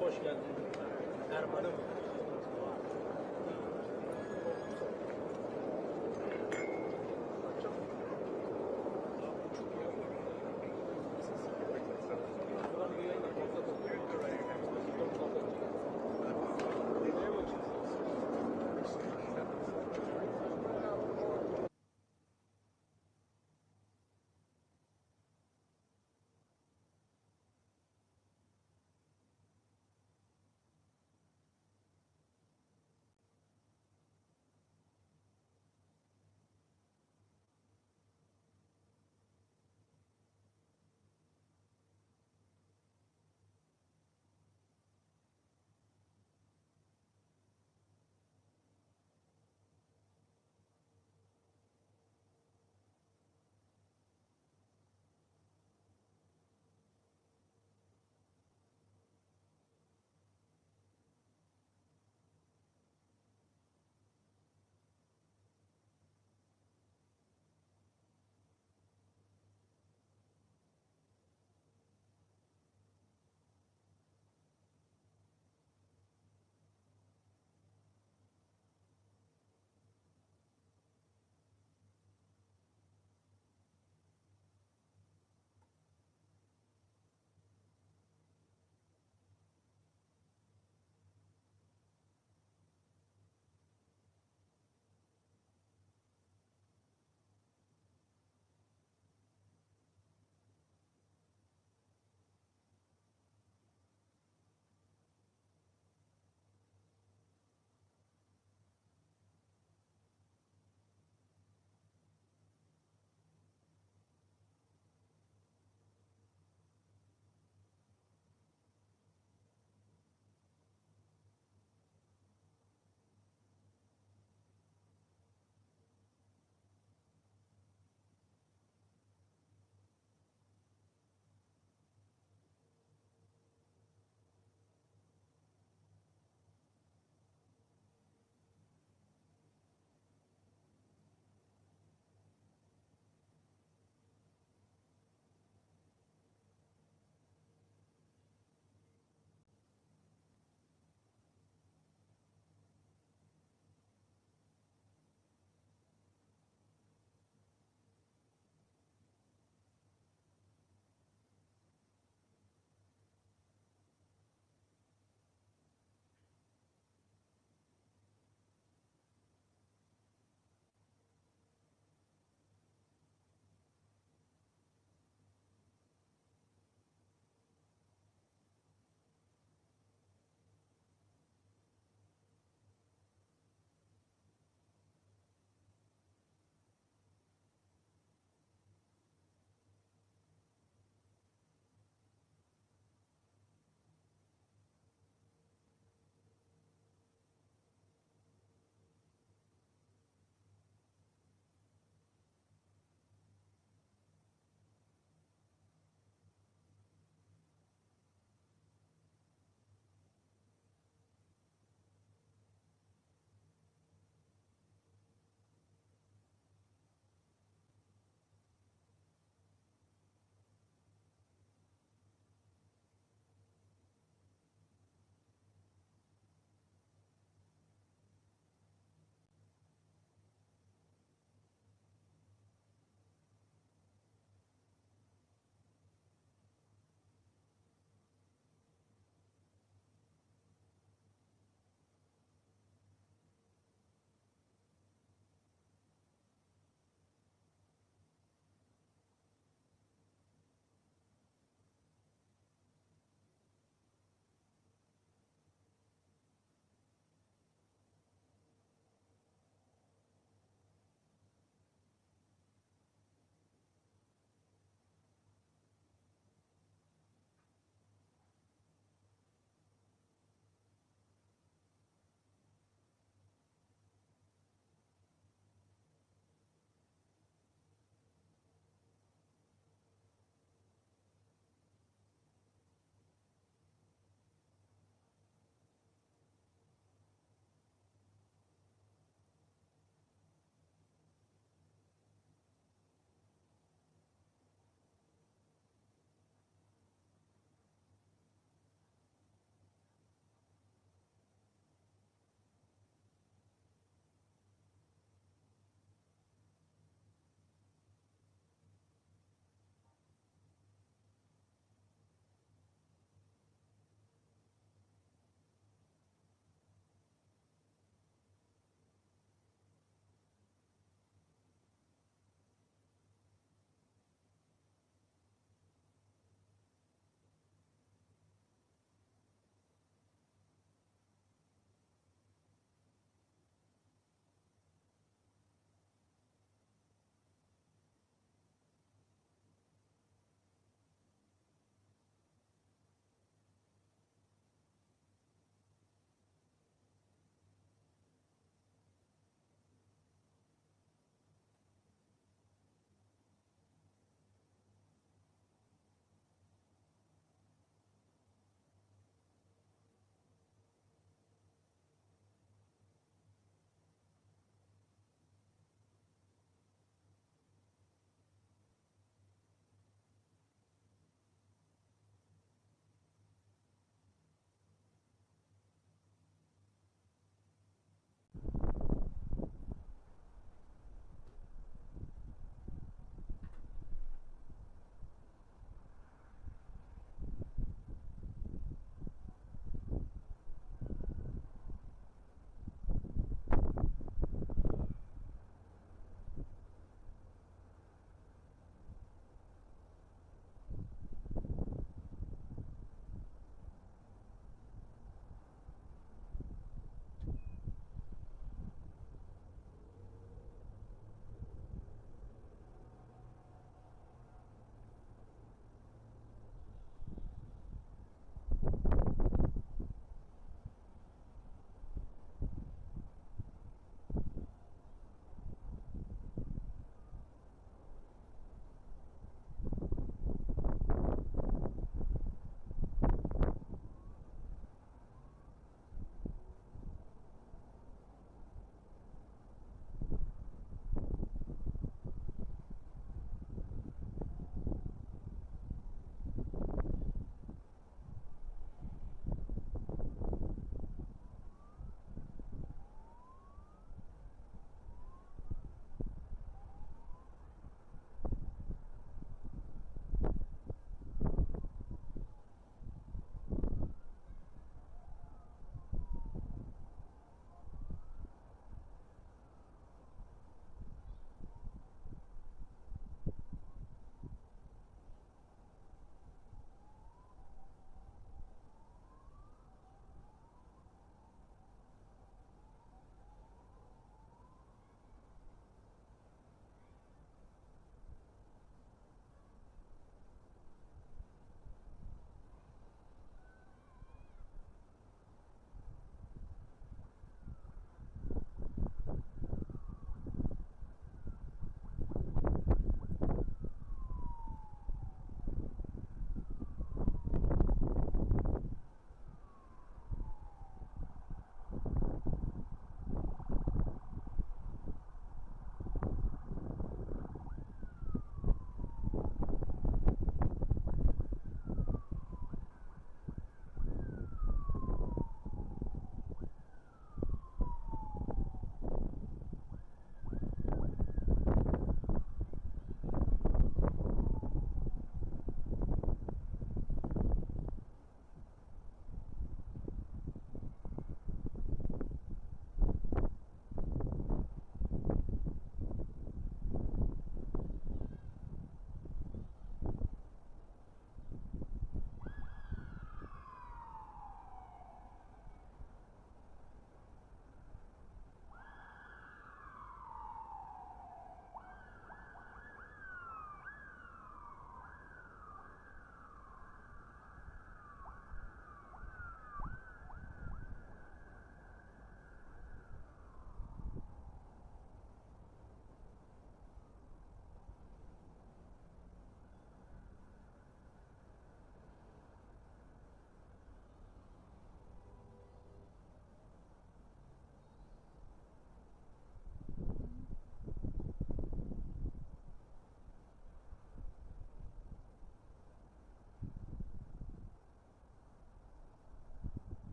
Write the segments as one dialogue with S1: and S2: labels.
S1: Hoş geldin. Erman'ım.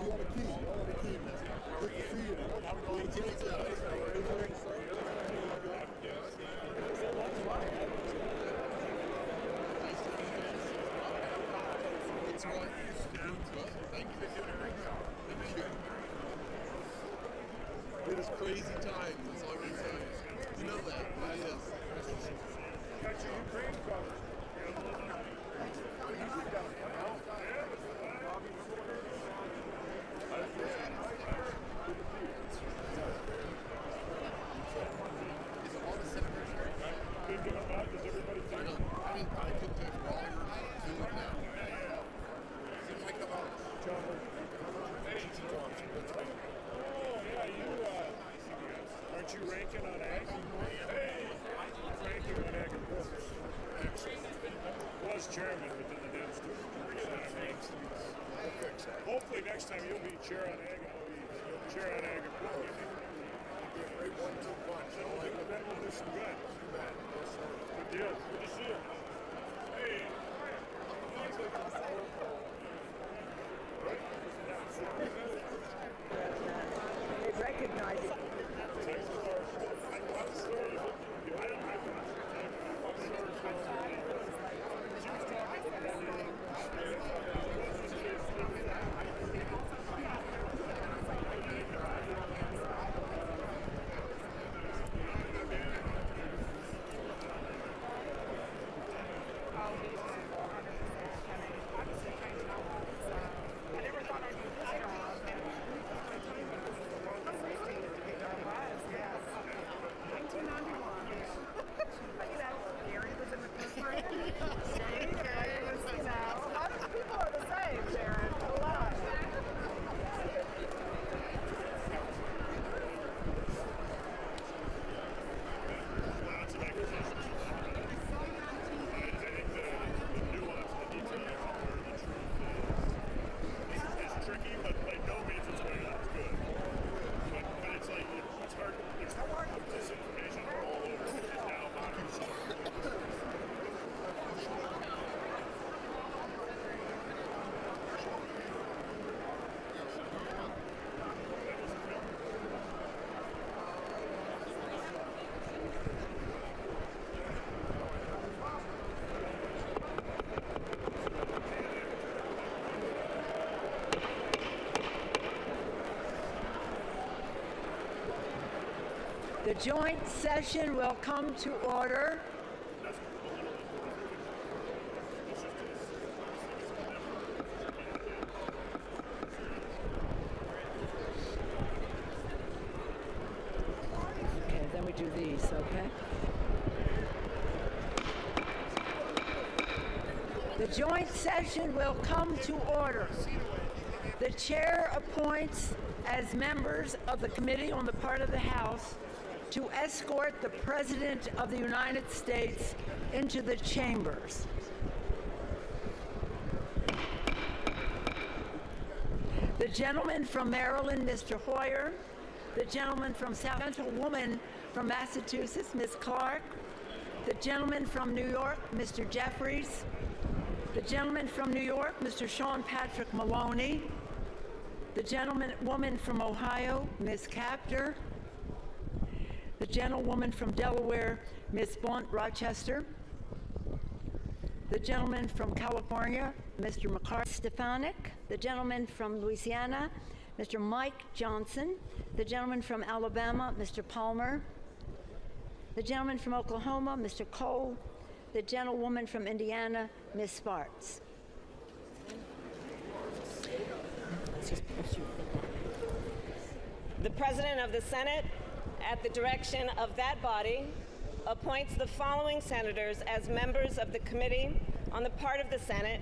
S2: You want a key? Good to see you. How are you doing? Thank you for doing a great job. It is crazy times, that's all I'm going to tell you. You know that. That is.
S3: Got your Ukraine colors. Aren't you ranking on ag? Ranking on agriculture. Was chairman within the Dems too. Hopefully next time you'll be chair on ag and I'll be chair on agriculture. Then we'll do some good. Good deal. Good to see you. Hey.
S4: They recognize it. The joint session will come to order. Okay, then we do these, okay? The joint session will come to order. The chair appoints as members of the committee on the part of the House to escort the President of the United States into the chambers. The gentleman from Maryland, Mr. Hoyer. The gentleman from South, gentlewoman from Massachusetts, Ms. Clark. The gentleman from New York, Mr. Jeffries. The gentleman from New York, Mr. Sean Patrick Maloney. The woman from Ohio, Ms. Capter. The gentlewoman from Delaware, Ms. Blunt Rochester. The gentleman from California, Mr. McCarthy Stefanik. The gentleman from Louisiana, Mr. Mike Johnson. The gentleman from Alabama, Mr. Palmer. The gentleman from Oklahoma, Mr. Cole. The gentlewoman from Indiana, Ms. Spartz.
S5: The President of the Senate, at the direction of that body, appoints the following senators as members of the Committee on the part of the Senate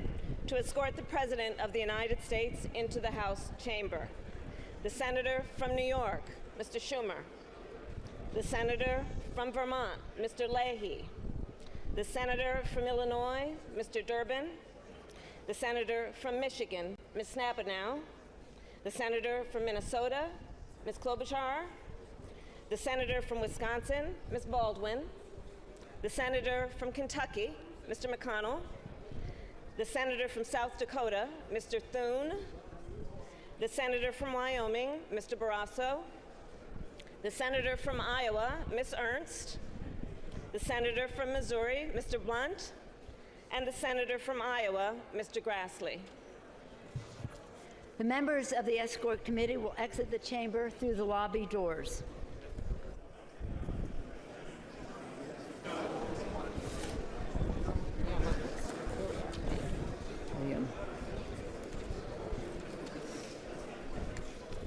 S5: to escort the President of the United States into the House chamber. The Senator from New York, Mr. Schumer. The Senator from Vermont, Mr. Leahy. The Senator from Illinois, Mr. Durbin. The Senator from Michigan, Ms. Snapanow. The Senator from Minnesota, Ms. Klobuchar. The Senator from Wisconsin, Ms. Baldwin. The Senator from Kentucky, Mr. McConnell. The Senator from South Dakota, Mr. Thune. the senator from Wyoming, Mr. Barrasso, the senator from Iowa, Ms. Ernst, the senator from Missouri, Mr. Blunt, and the senator from Iowa, Mr. Grassley.
S4: The members of the escort committee will exit the chamber through the lobby doors.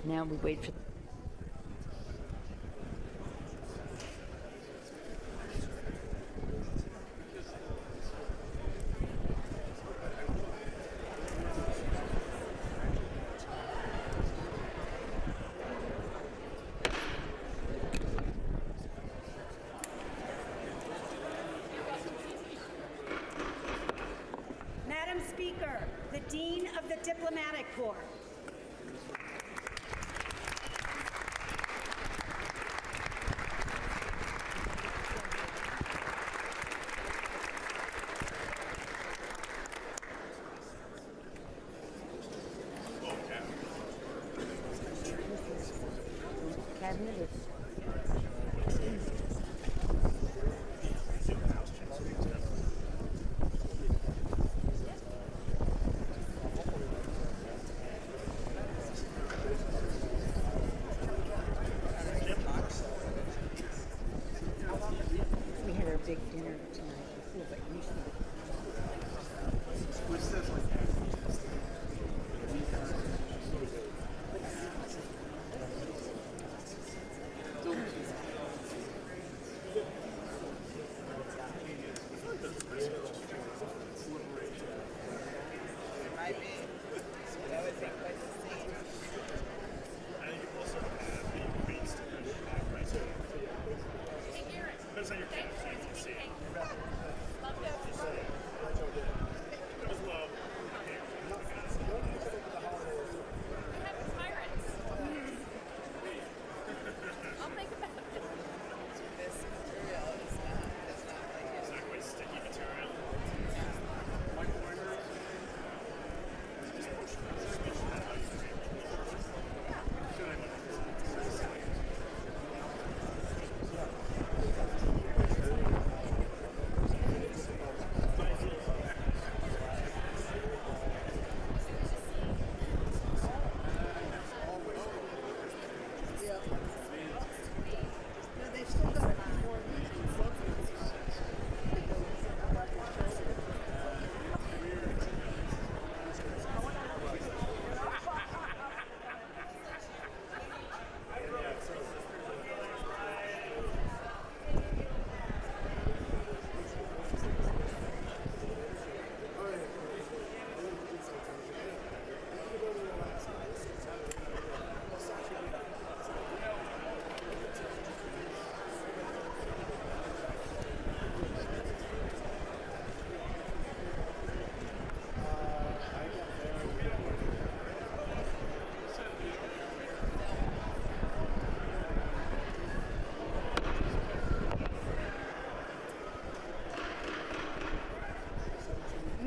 S4: Now we wait for
S6: Madam Speaker, the Dean of the Diplomatic Corps.
S4: cabinet. We had our big dinner tonight. I feel like we should.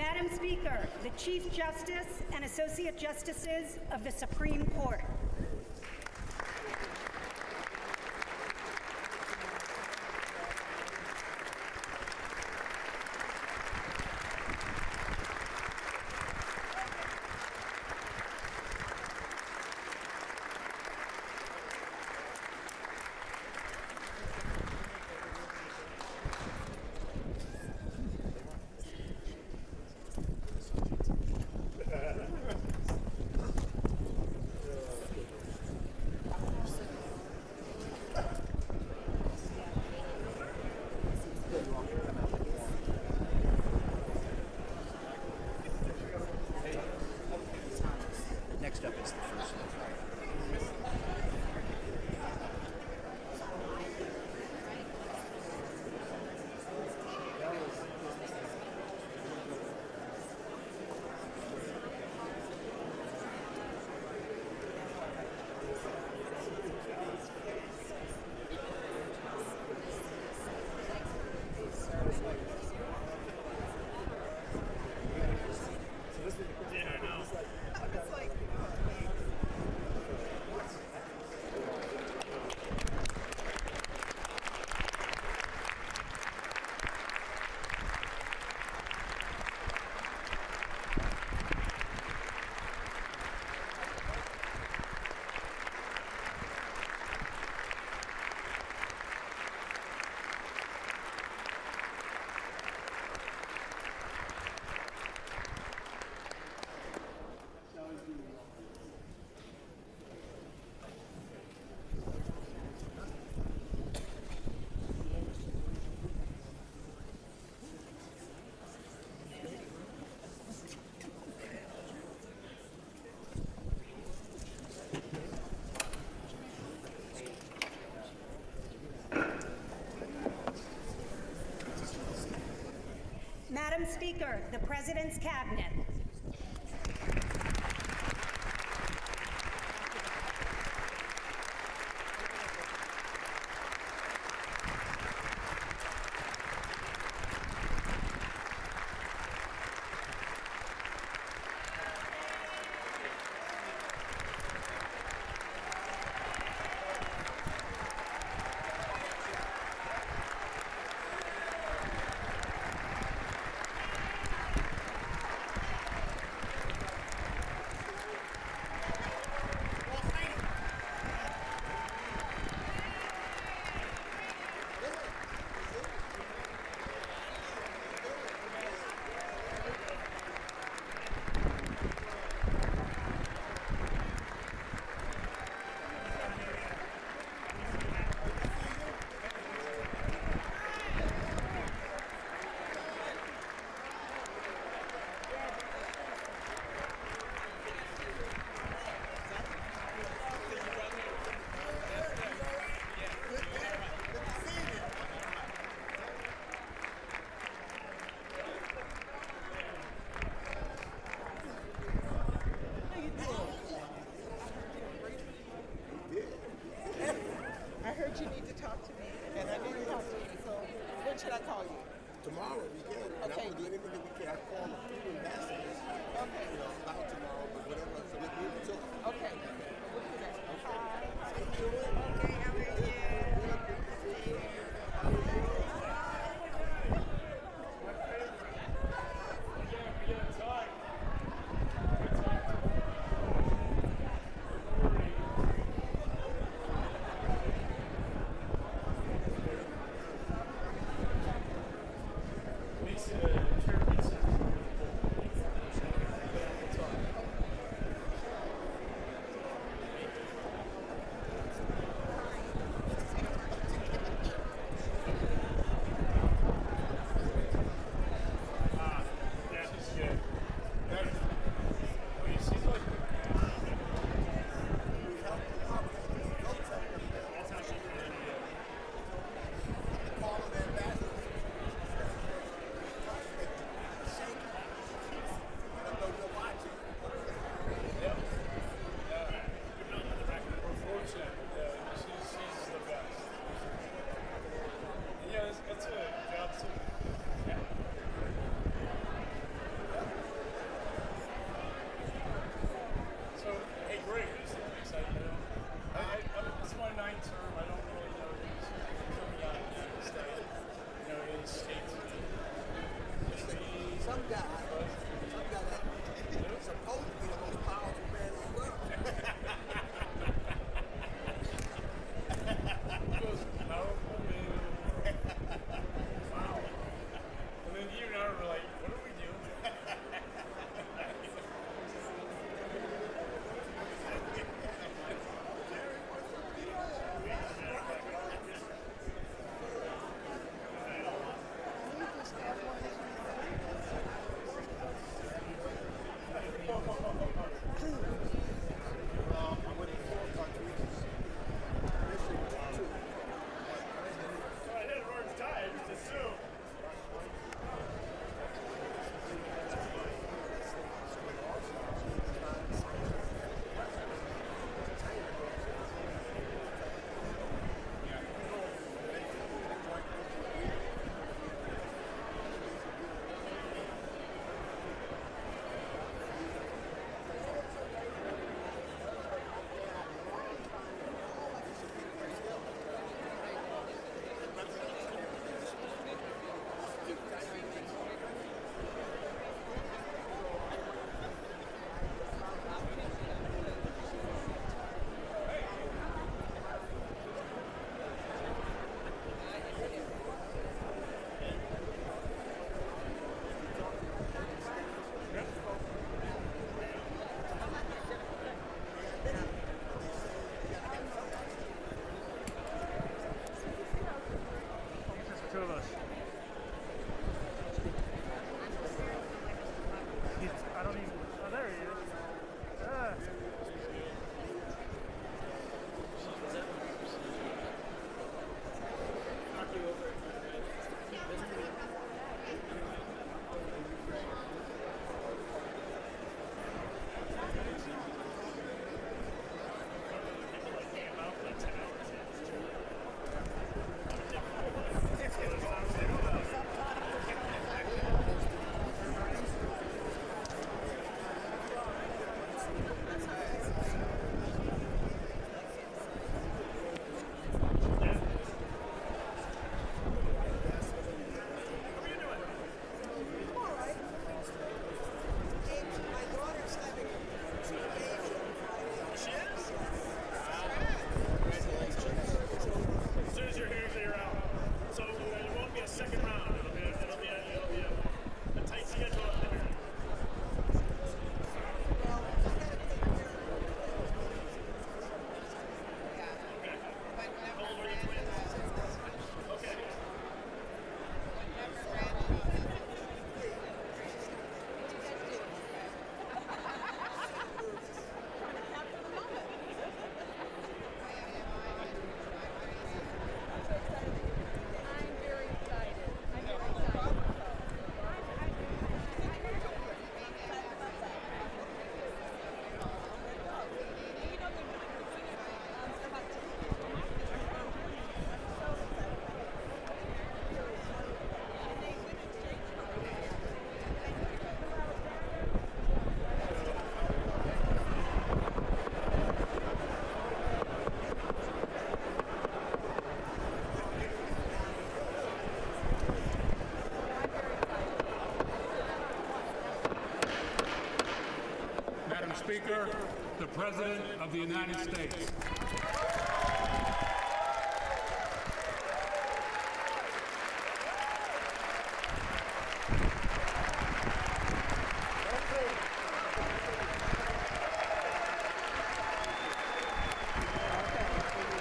S6: Madam Speaker, the Chief Justice and Associate Justices of the Supreme Court.
S7: Next up is the first one.
S6: Speaker, the President's Cabinet.
S3: Speaker, the President of the United States.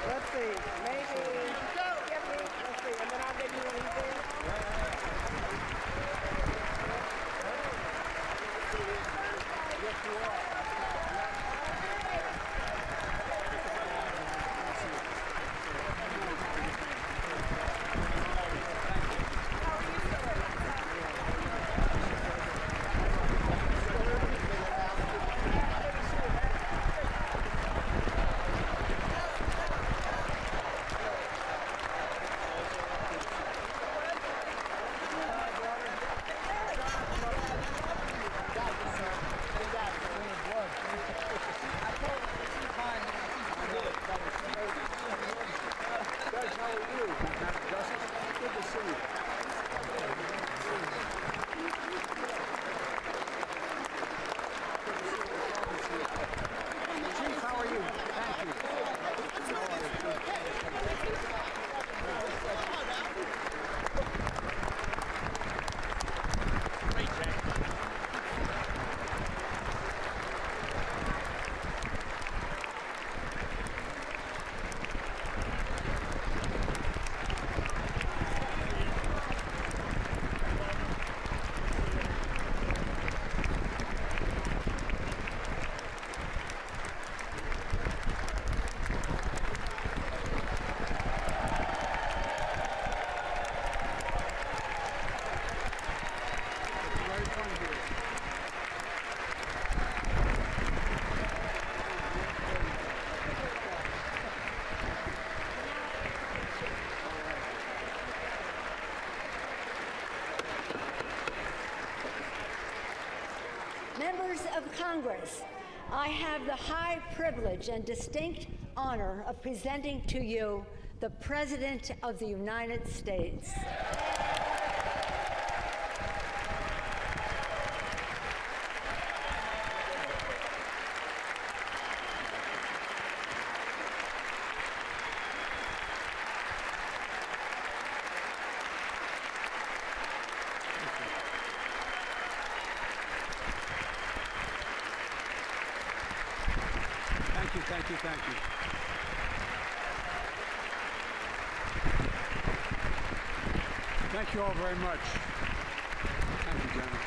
S8: Let's see, maybe, let's see, and then I'll get you one of these.
S4: Members of Congress, I have the high privilege and distinct honor of presenting to you the President of the United States.
S3: Thank you, thank you. Thank you all very much. Thank you, General.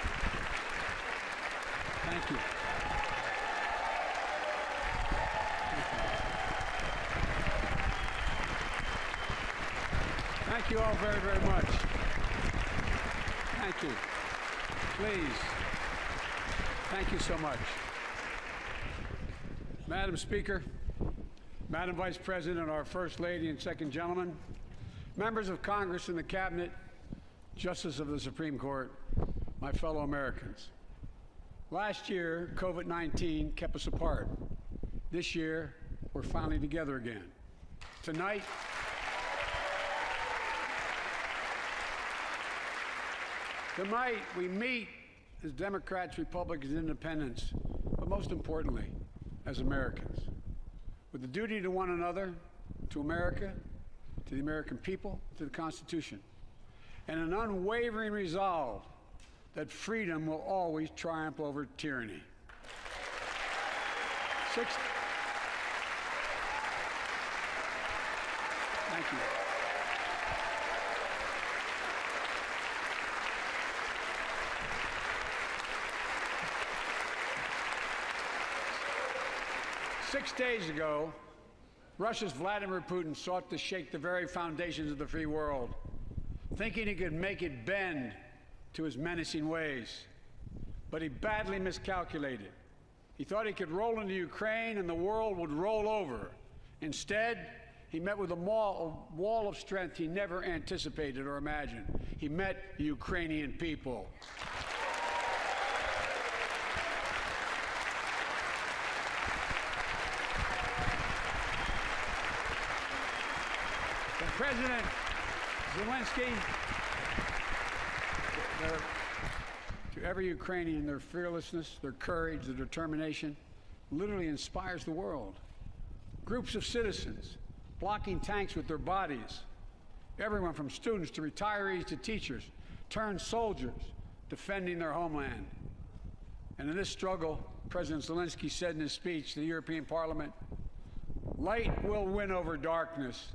S3: Thank you. Thank you all very, very much. Thank you. Please. Thank you so much. Madam Speaker, Madam Vice President, our First Lady and Second Gentleman, members of Congress and the Cabinet, Justices of the Supreme Court, my fellow Americans. Last year, COVID-19 kept us apart. This year, we're finally together again. Tonight, we meet as Democrats, Republicans, Independents, but most importantly, as Americans, with the duty to one another, to America, to the American people, to the Constitution, and an unwavering resolve that freedom will always triumph over tyranny. Thank you. 6 days ago, Russia's Vladimir Putin sought to shake the very foundations of the free world, thinking he could make it bend to his menacing ways. But he badly miscalculated. He thought he could roll into Ukraine and the world would roll over. Instead, he met with a wall of strength he never anticipated or imagined. He met the Ukrainian people. President Zelensky, to every Ukrainian, their fearlessness, their courage, their determination, literally inspires the world. Groups of citizens blocking tanks with their bodies. Everyone from students to retirees to teachers turned soldiers defending their homeland. And in this struggle, President Zelensky said in his speech to the European Parliament, "Light will win over darkness."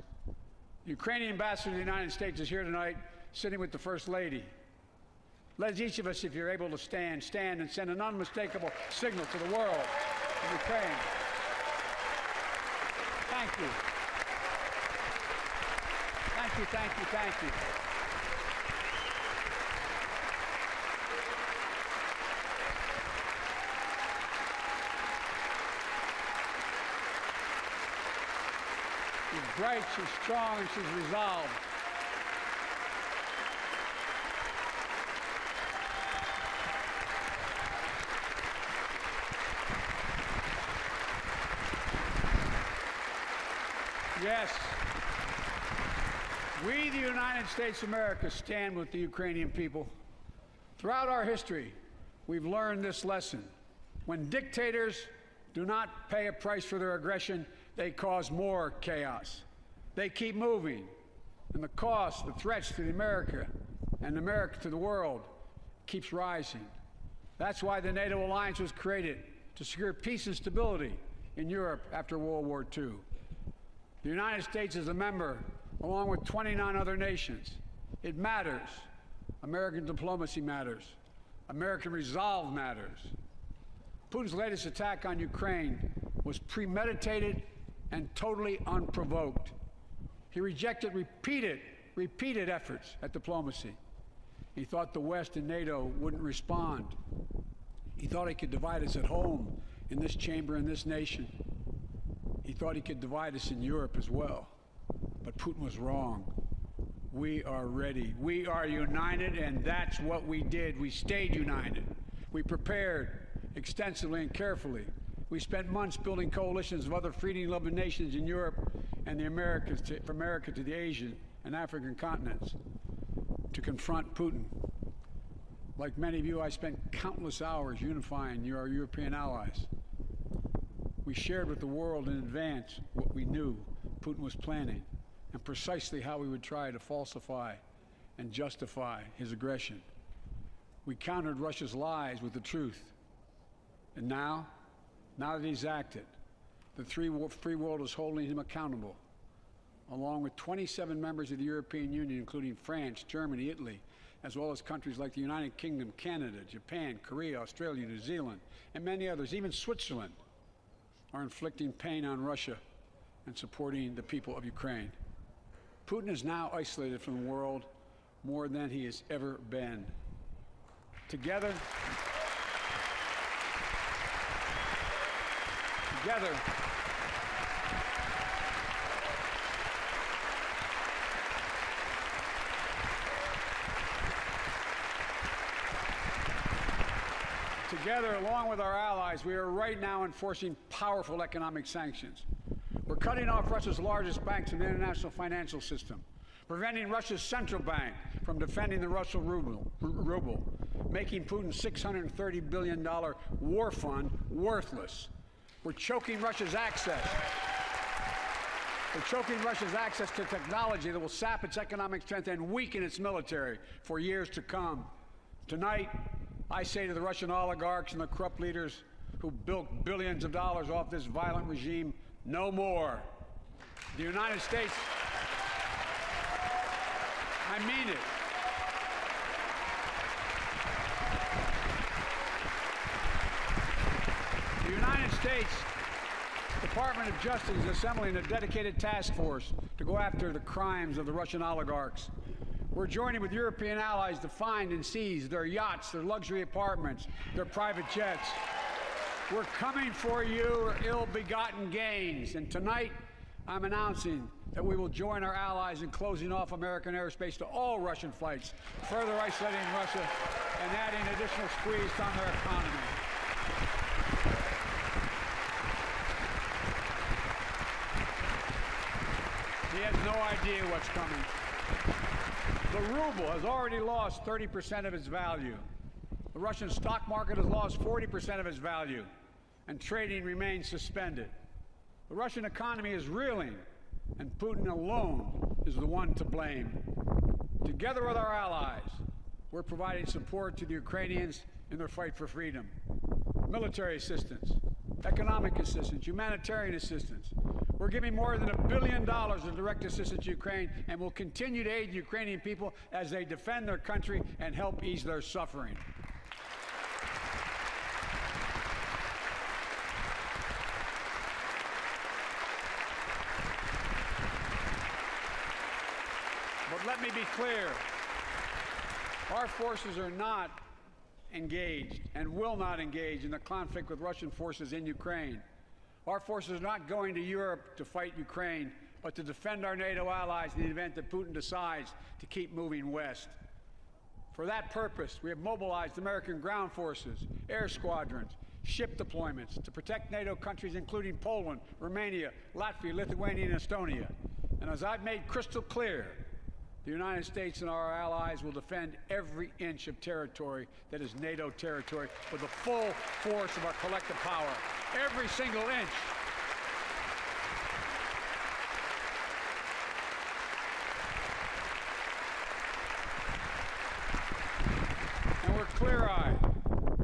S3: The Ukrainian ambassador to the United States is here tonight, sitting with the First Lady. Let each of us, if you're able to stand and send an unmistakable signal to the world of Ukraine. Thank you. Thank you, thank you, thank you. She's bright, she's strong, and she's resolved. Yes, we, the United States of America, stand with the Ukrainian people. Throughout our history, we've learned this lesson. When dictators do not pay a price for their aggression, they cause more chaos. They keep moving, and the cost, the threats to America and America to the world keeps rising. That's why the NATO alliance was created, to secure peace and stability in Europe after World War II. The United States is a member, along with 29 other nations. It matters. American diplomacy matters. American resolve matters. Putin's latest attack on Ukraine was premeditated and totally unprovoked. He rejected repeated efforts at diplomacy. He thought the West and NATO wouldn't respond. He thought he could divide us at home, in this chamber, in this nation. He thought he could divide us in Europe as well. But Putin was wrong. We are ready. We are united, and that's what we did. We stayed united. We prepared extensively and carefully. We spent months building coalitions of other freedom-loving nations in Europe and the Americas, from America to the Asian and African continents, to confront Putin. Like many of you, I spent countless hours unifying our European allies. We shared with the world in advance what we knew Putin was planning and precisely how we would try to falsify and justify his aggression. We countered Russia's lies with the truth. And now that he's acted, the free world is holding him accountable, along with 27 members of the European Union, including France, Germany, Italy, as well as countries like the United Kingdom, Canada, Japan, Korea, Australia, New Zealand, and many others, even Switzerland, are inflicting pain on Russia and supporting the people of Ukraine. Putin is now isolated from the world more than he has ever been. Together, along with our allies, we are right now enforcing powerful economic sanctions. We're cutting off Russia's largest banks in the international financial system, preventing Russia's central bank from defending the Russian ruble, making Putin's $630 billion war fund worthless. We're choking Russia's access. To technology that will sap its economic strength and weaken its military for years to come. Tonight, I say to the Russian oligarchs and the corrupt leaders who built billions of dollars off this violent regime, no more. The United States, I mean it. The United States Department of Justice is assembling a dedicated task force to go after the crimes of the Russian oligarchs. We're joining with European allies to find and seize their yachts, their luxury apartments, their private jets. We're coming for your ill-begotten gains. And tonight, I'm announcing that we will join our allies in closing off American airspace to all Russian flights, further isolating Russia and adding additional squeeze on their economy. He has no idea what's coming. The ruble has already lost 30% of its value. The Russian stock market has lost 40% of its value. and trading remains suspended. The Russian economy is reeling, and Putin alone is the one to blame. Together with our allies, we're providing support to the Ukrainians in their fight for freedom. Military assistance, economic assistance, humanitarian assistance. We're giving more than $1 billion in direct assistance to Ukraine, and will continue to aid the Ukrainian people as they defend their country and help ease their suffering. But let me be clear, our forces are not engaged and will not engage in the conflict with Russian forces in Ukraine. Our forces are not going to Europe to fight Ukraine, but to defend our NATO allies in the event that Putin decides to keep moving west. For that purpose, we have mobilized American ground forces, air squadrons, ship deployments to protect NATO countries including Poland, Romania, Latvia, Lithuania, and Estonia. And as I've made crystal clear, the United States and our allies will defend every inch of territory that is NATO territory with the full force of our collective power. Every single inch. And we're clear-eyed.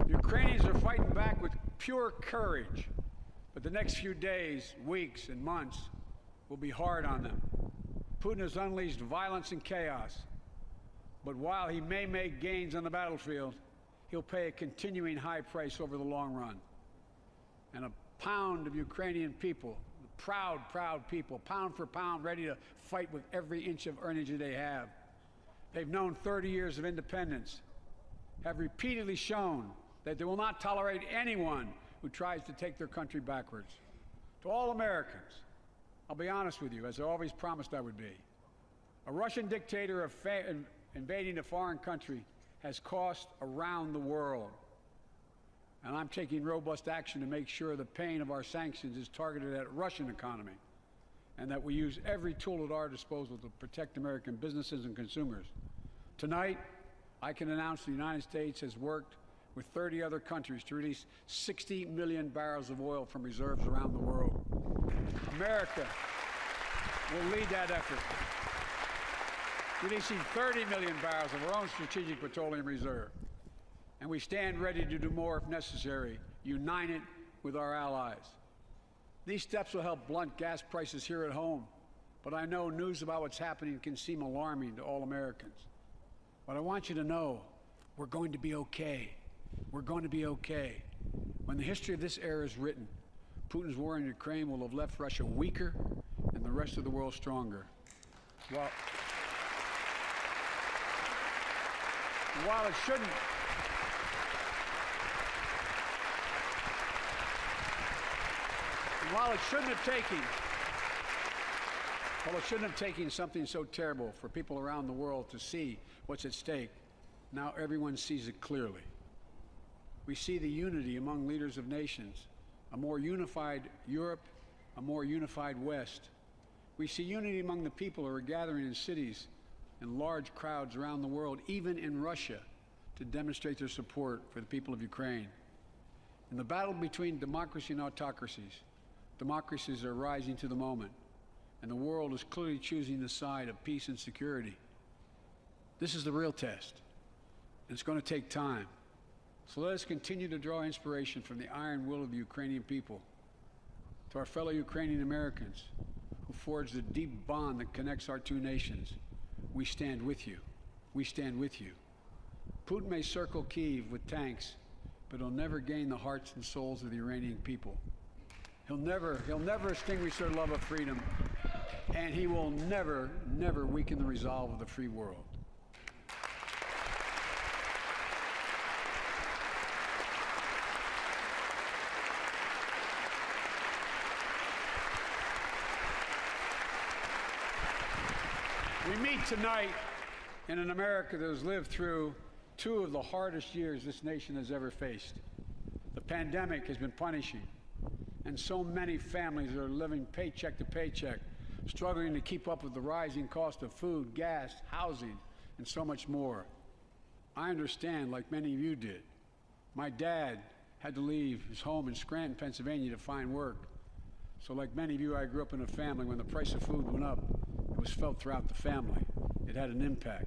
S3: The Ukrainians are fighting back with pure courage. But the next few days, weeks, and months will be hard on them. Putin has unleashed violence and chaos, but while he may make gains on the battlefield, he'll pay a continuing high price over the long run. And a pound of Ukrainian people, proud, proud people, pound for pound, ready to fight with every inch of energy they have. They've known 30 years of independence, have repeatedly shown that they will not tolerate anyone who tries to take their country backwards. To all Americans, I'll be honest with you, as I always promised I would be. A Russian dictator invading a foreign country has cost around the world. And I'm taking robust action to make sure the pain of our sanctions is targeted at the Russian economy, and that we use every tool at our disposal to protect American businesses and consumers. Tonight, I can announce the United States has worked with 30 other countries to release 60 million barrels of oil from reserves around the world. America will lead that effort, releasing 30 million barrels of our own strategic petroleum reserve. And we stand ready to do more if necessary, united with our allies. These steps will help blunt gas prices here at home, but I know news about what's happening can seem alarming to all Americans. But I want you to know, we're going to be okay. We're going to be okay. When the history of this era is written, Putin's war in Ukraine will have left Russia weaker and the rest of the world stronger. While it shouldn't have taken something so terrible for people around the world to see what's at stake, now everyone sees it clearly. We see the unity among leaders of nations, a more unified Europe, a more unified West. We see unity among the people who are gathering in cities and large crowds around the world, even in Russia, to demonstrate their support for the people of Ukraine. In the battle between democracy and autocracies, democracies are rising to the moment, and the world is clearly choosing the side of peace and security. This is the real test, and it's going to take time. So let us continue to draw inspiration from the iron will of the Ukrainian people. To our fellow Ukrainian Americans who forged the deep bond that connects our two nations, we stand with you. We stand with you. Putin may circle Kyiv with tanks, but he'll never gain the hearts and souls of the Iranian people. He'll never extinguish their love of freedom, and he will never, never weaken the resolve of the free world. We meet tonight in an America that has lived through two of the hardest years this nation has ever faced. The pandemic has been punishing, and so many families are living paycheck to paycheck, struggling to keep up with the rising cost of food, gas, housing, and so much more. I understand, like many of you did. My dad had to leave his home in Scranton, Pennsylvania to find work. So like many of you, I grew up in a family when the price of food went up, it was felt throughout the family. It had an impact.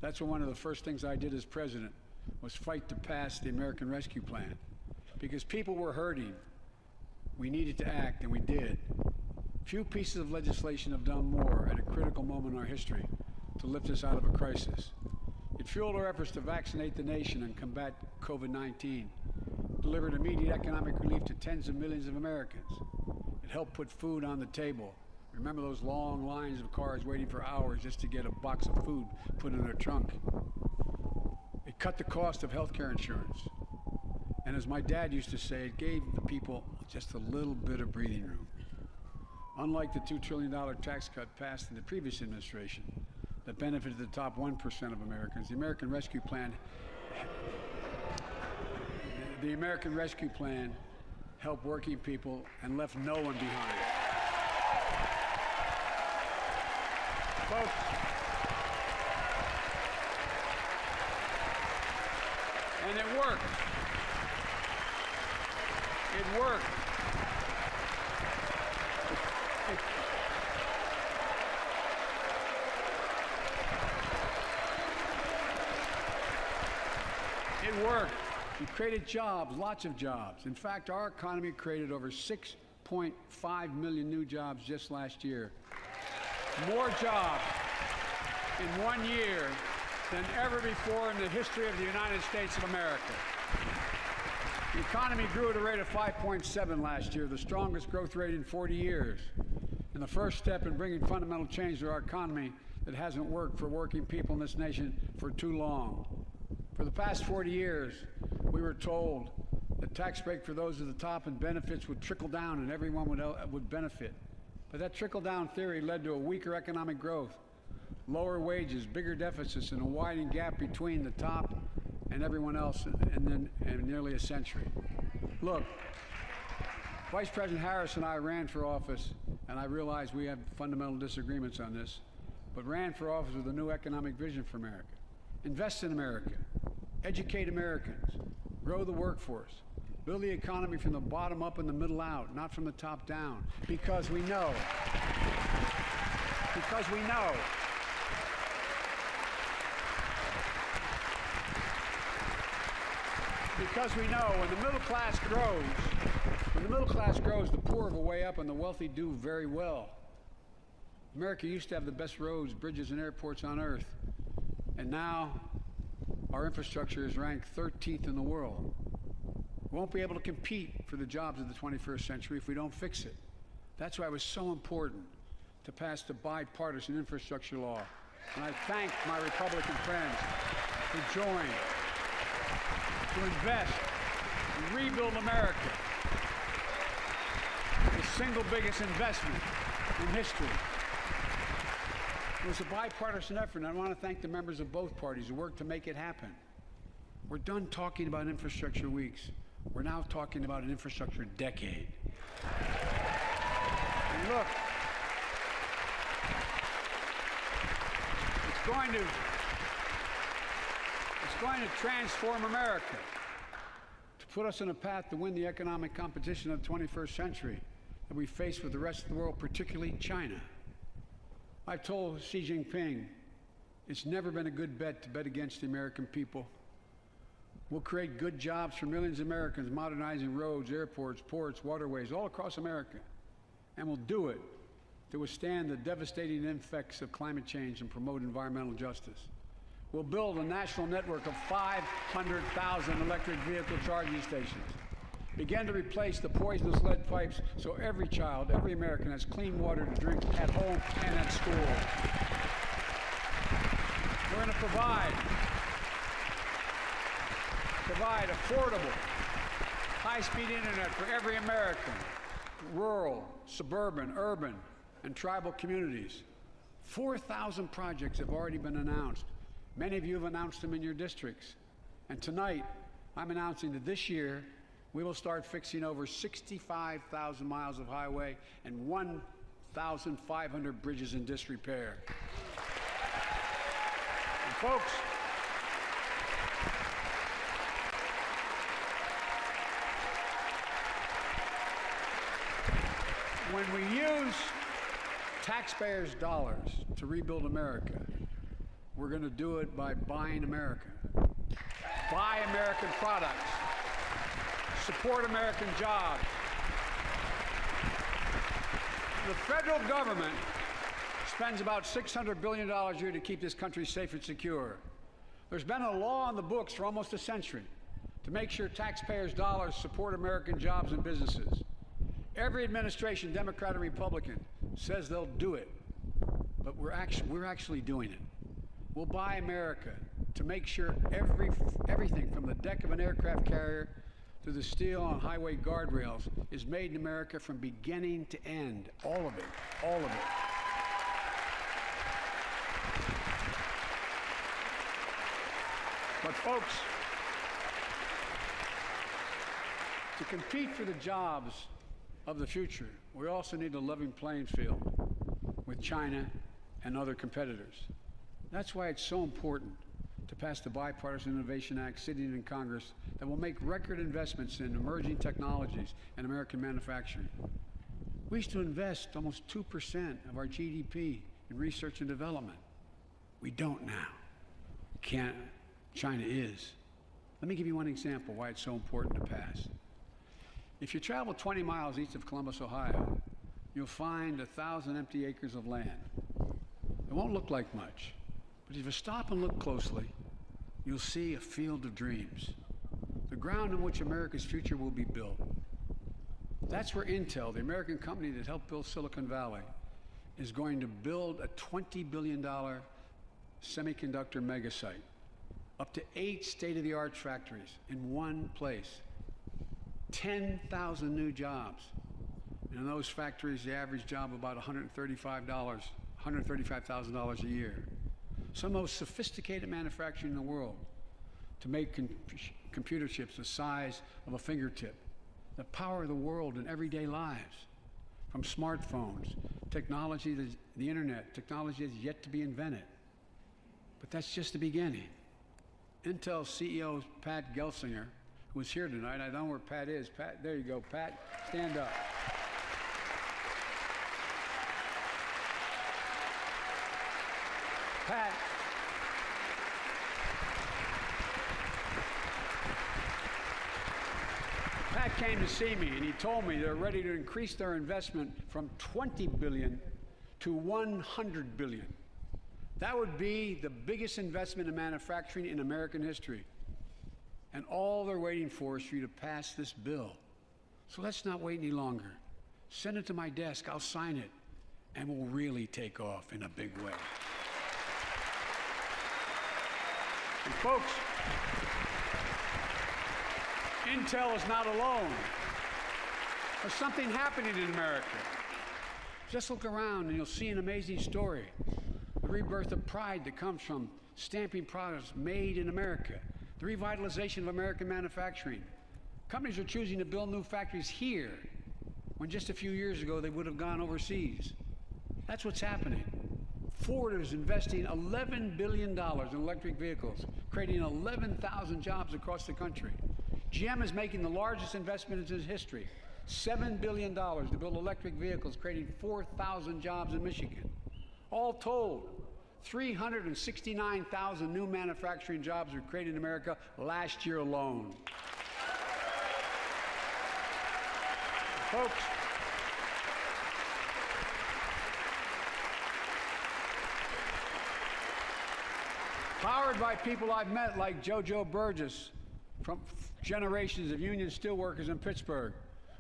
S3: That's when one of the first things I did as president was fight to pass the American Rescue Plan. Because people were hurting. We needed to act, and we did. Few pieces of legislation have done more at a critical moment in our history to lift us out of a crisis. It fueled our efforts to vaccinate the nation and combat COVID-19, delivered immediate economic relief to tens of millions of Americans. It helped put food on the table. Remember those long lines of cars waiting for hours just to get a box of food put in their trunk. It cut the cost of health care insurance. And as my dad used to say, it gave the people just a little bit of breathing room. Unlike the $2 trillion tax cut passed in the previous administration that benefited the top 1% of Americans, the American Rescue Plan helped working people and left no one behind. Folks, and it worked. It worked. It worked. We created jobs, lots of jobs. In fact, our economy created over 6.5 million new jobs just last year. More jobs in 1 year than ever before in the history of the United States of America. The economy grew at a rate of 5.7 last year, the strongest growth rate in 40 years. And the first step in bringing fundamental change to our economy that hasn't worked for working people in this nation for too long. For the past 40 years, we were told that tax break for those at the top and benefits would trickle down and everyone would benefit. But that trickle-down theory led to a weaker economic growth, lower wages, bigger deficits, and a widening gap between the top and everyone else in nearly a century. Look, Vice President Harris and I ran for office, and I realize we have fundamental disagreements on this, but ran for office with a new economic vision for America. Invest in America, educate Americans, grow the workforce, build the economy from the bottom up and the middle out, not from the top down, because we know when the middle class grows, the poor have a way up and the wealthy do very well. America used to have the best roads, bridges, and airports on earth, and now our infrastructure is ranked 13th in the world. We won't be able to compete for the jobs of the 21st century if we don't fix it. That's why it was so important to pass the bipartisan infrastructure law. And I thank my Republican friends who joined to invest and rebuild America. The single biggest investment in history. It was a bipartisan effort, and I want to thank the members of both parties who worked to make it happen. We're done talking about infrastructure weeks. We're now talking about an infrastructure decade. And look, it's going to transform America, to put us on a path to win the economic competition of the 21st century that we face with the rest of the world, particularly China. I've told Xi Jinping it's never been a good bet to bet against the American people. We'll create good jobs for millions of Americans, modernizing roads, airports, ports, waterways, all across America. And we'll do it to withstand the devastating effects of climate change and promote environmental justice. We'll build a national network of 500,000 electric vehicle charging stations. Begin to replace the poisonous lead pipes so every child, every American has clean water to drink at home and at school. We're going to provide affordable, high-speed internet for every American, rural, suburban, urban, and tribal communities. 4,000 projects have already been announced. Many of you have announced them in your districts. And tonight, I'm announcing that this year, we will start fixing over 65,000 miles of highway and 1,500 bridges in disrepair. And folks, when we use taxpayers' dollars to rebuild America, we're going to do it by buying America. Buy American products. Support American jobs. The federal government spends about $600 billion a year to keep this country safe and secure. There's been a law on the books for almost a century to make sure taxpayers' dollars support American jobs and businesses. Every administration, Democrat or Republican, says they'll do it, but we're actually doing it. We'll buy America to make sure everything from the deck of an aircraft carrier to the steel on highway guardrails is made in America from beginning to end. All of it. All of it. But folks, to compete for the jobs of the future, we also need a level playing field with China and other competitors. That's why it's so important to pass the Bipartisan Innovation Act sitting in Congress that will make record investments in emerging technologies and American manufacturing. We used to invest almost 2% of our GDP in research and development. We don't now. China is. Let me give you one example why it's so important to pass. If you travel 20 miles east of Columbus, Ohio, you'll find 1,000 empty acres of land. It won't look like much, but if you stop and look closely, you'll see a field of dreams, the ground on which America's future will be built. That's where Intel, the American company that helped build Silicon Valley, is going to build a $20 billion semiconductor megasite, up to 8 state-of-the-art factories in one place, 10,000 new jobs. And in those factories, the average job about $135,000 a year. Some of the most sophisticated manufacturing in the world to make computer chips the size of a fingertip that power the world in everyday lives. From smartphones, technology, the internet, technology that's yet to be invented. But that's just the beginning. Intel CEO Pat Gelsinger, who is here tonight, I don't know where Pat is. Pat, there you go, Pat, stand up. Pat came to see me and he told me they're ready to increase their investment from $20 billion to $100 billion. That would be the biggest investment in manufacturing in American history. And all they're waiting for is for you to pass this bill. So let's not wait any longer. Send it to my desk, I'll sign it, and we'll really take off in a big way. And folks, Intel is not alone. There's something happening in America. Just look around and you'll see an amazing story. The rebirth of pride that comes from stamping products made in America. The revitalization of American manufacturing. Companies are choosing to build new factories here, when just a few years ago they would have gone overseas. That's what's happening. Ford is investing $11 billion in electric vehicles, creating 11,000 jobs across the country. GM is making the largest investment in its history, $7 billion to build electric vehicles, creating 4,000 jobs in Michigan. All told, 369,000 new manufacturing jobs were created in America last year alone. Folks, powered by people I've met like JoJo Burgess from generations of union steelworkers in Pittsburgh,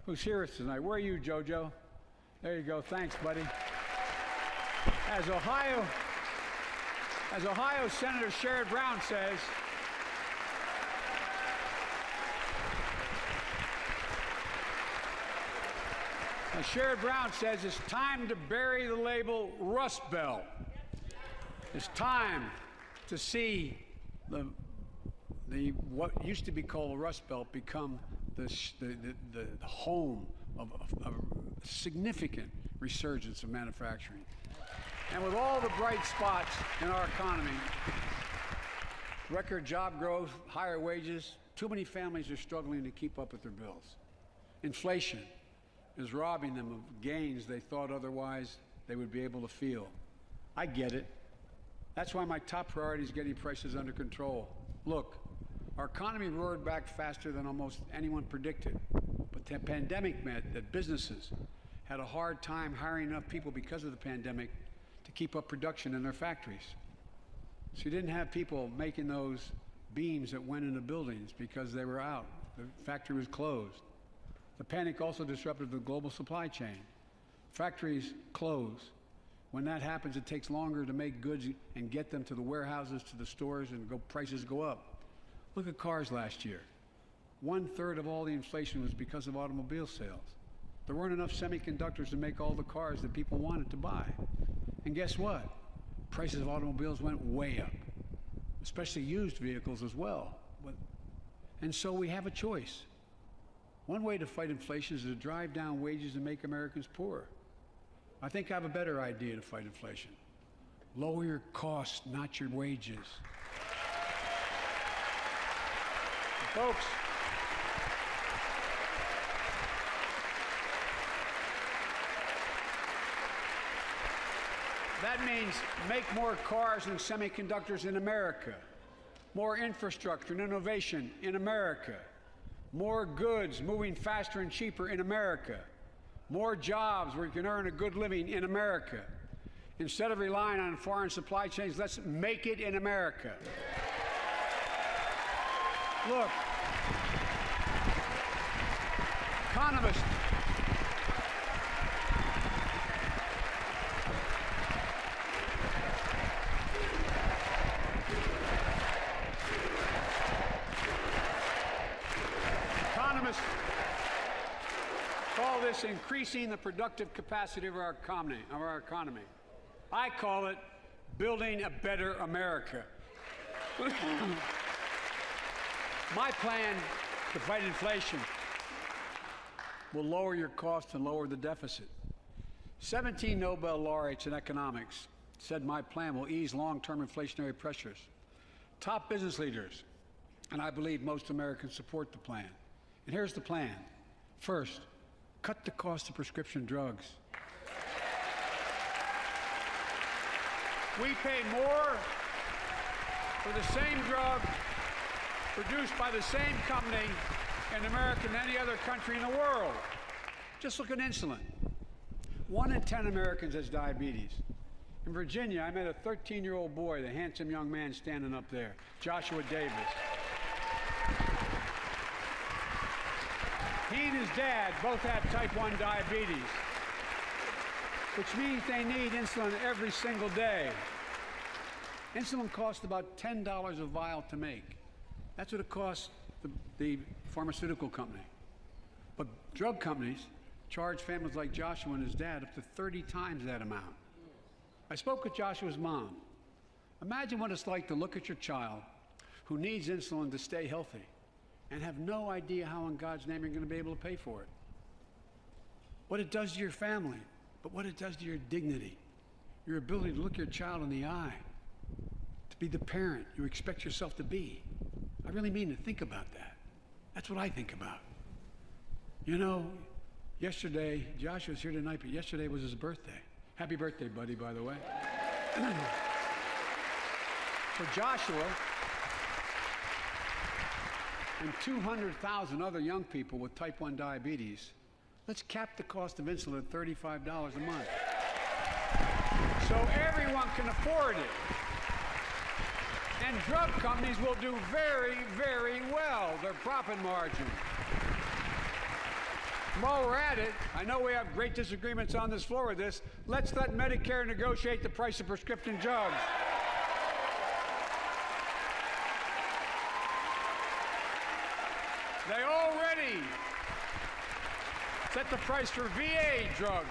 S3: who's here tonight. Where are you, JoJo? There you go. Thanks, buddy. As Ohio Senator Sherrod Brown says, Sherrod Brown says it's time to bury the label Rust Belt. It's time to see what used to be called the Rust Belt become the home of a significant resurgence of manufacturing. And with all the bright spots in our economy, record job growth, higher wages, too many families are struggling to keep up with their bills. Inflation, is robbing them of gains they thought otherwise they would be able to feel. I get it. That's why my top priority is getting prices under control. Look, our economy roared back faster than almost anyone predicted, but the pandemic meant that businesses had a hard time hiring enough people because of the pandemic to keep up production in their factories. So you didn't have people making those beams that went into buildings because they were out. The factory was closed. The panic also disrupted the global supply chain. Factories close. When that happens, it takes longer to make goods and get them to the warehouses, to the stores, and prices go up. Look at cars last year. 1/3 of all the inflation was because of automobile sales. There weren't enough semiconductors to make all the cars that people wanted to buy. And guess what? Prices of automobiles went way up, especially used vehicles as well. And so we have a choice. One way to fight inflation is to drive down wages and make Americans poorer. I think I have a better idea to fight inflation. Lower your costs, not your wages. Folks, that means make more cars and semiconductors in America, more infrastructure and innovation in America, more goods moving faster and cheaper in America, more jobs where you can earn a good living in America. Instead of relying on foreign supply chains, let's make it in America. Look, economists call this increasing the productive capacity of our economy. I call it building a better America. My plan to fight inflation will lower your costs and lower the deficit. 17 Nobel laureates in economics said my plan will ease long-term inflationary pressures. Top business leaders, and I believe most Americans, support the plan. And here's the plan. First, cut the cost of prescription drugs. We pay more for the same drug produced by the same company in America than any other country in the world. Just look at insulin. 1 in 10 Americans has diabetes. In Virginia, I met a 13-year-old boy, the handsome young man standing up there, Joshua Davis. He and his dad both have type 1 diabetes, which means they need insulin every single day. Insulin costs about $10 a vial to make. That's what it costs the pharmaceutical company. But drug companies charge families like Joshua and his dad up to 30 times that amount. I spoke with Joshua's mom. Imagine what it's like to look at your child who needs insulin to stay healthy and have no idea how in God's name you're going to be able to pay for it. What it does to your family, but what it does to your dignity, your ability to look your child in the eye, to be the parent you expect yourself to be. I really mean to think about that. That's what I think about. You know, yesterday, Joshua's here tonight, but yesterday was his birthday. Happy birthday, buddy, by the way. For Joshua and 200,000 other young people with type 1 diabetes, let's cap the cost of insulin at $35 a month so everyone can afford it. And drug companies will do very, very well, their profit margin. While we're at it, I know we have great disagreements on this floor with this. Let's let Medicare negotiate the price of prescription drugs. They already set the price for VA drugs.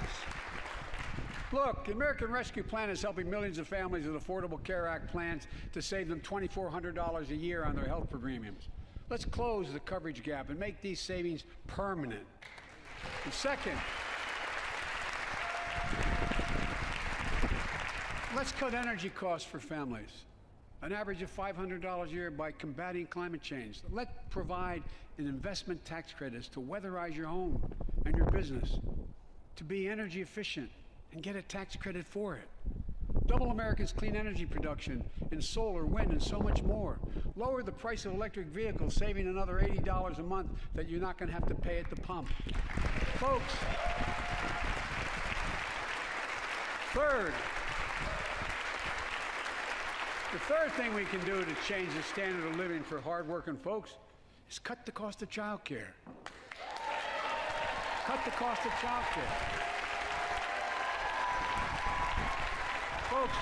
S3: Look, the American Rescue Plan is helping millions of families with Affordable Care Act plans to save them $2,400 a year on their health premiums. Let's close the coverage gap and make these savings permanent. And second, let's cut energy costs for families, an average of $500 a year by combating climate change. Let's provide an investment tax credits to weatherize your home and your business. to be energy efficient and get a tax credit for it. Double America's clean energy production in solar, wind, and so much more. Lower the price of electric vehicles, saving another $80 a month that you're not going to have to pay at the pump. Folks, the third thing we can do to change the standard of living for hard-working folks is cut the cost of child care. Cut the cost of child care. Folks,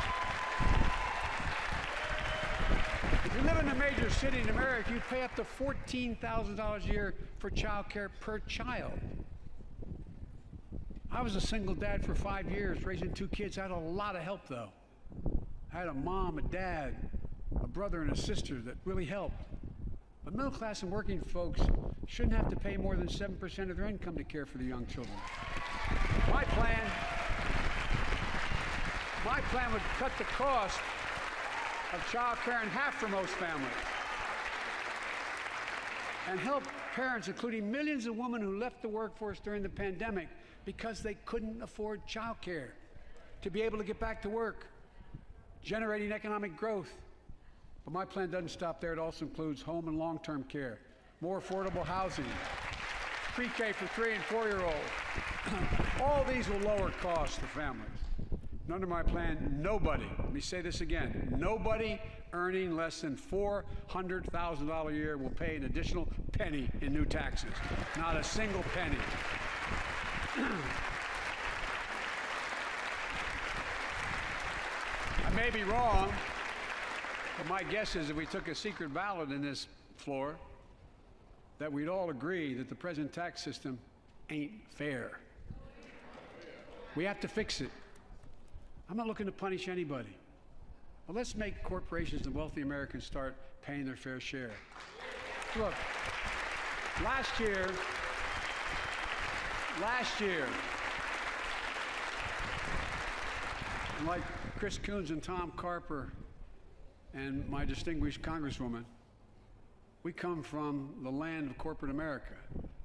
S3: if you live in a major city in America, you pay up to $14,000 a year for child care per child. I was a single dad for 5 years, raising 2 kids. I had a lot of help, though. I had a mom, a dad, a brother, and a sister that really helped. But middle class and working folks shouldn't have to pay more than 7% of their income to care for the young children. My plan would cut the cost of child care in half for most families and help parents, including millions of women who left the workforce during the pandemic because they couldn't afford child care, to be able to get back to work, generating economic growth. But my plan doesn't stop there. It also includes home and long-term care, more affordable housing, pre-K for 3- and 4-year-olds. All these will lower costs to families. And under my plan, nobody, let me say this again, nobody earning less than $400,000 a year will pay an additional penny in new taxes. Not a single penny. I may be wrong, but my guess is if we took a secret ballot in this floor, that we'd all agree that the present tax system ain't fair. We have to fix it. I'm not looking to punish anybody. But let's make corporations and wealthy Americans start paying their fair share. Look, last year, like Chris Coons and Tom Carper and my distinguished Congresswoman, we come from the land of corporate America.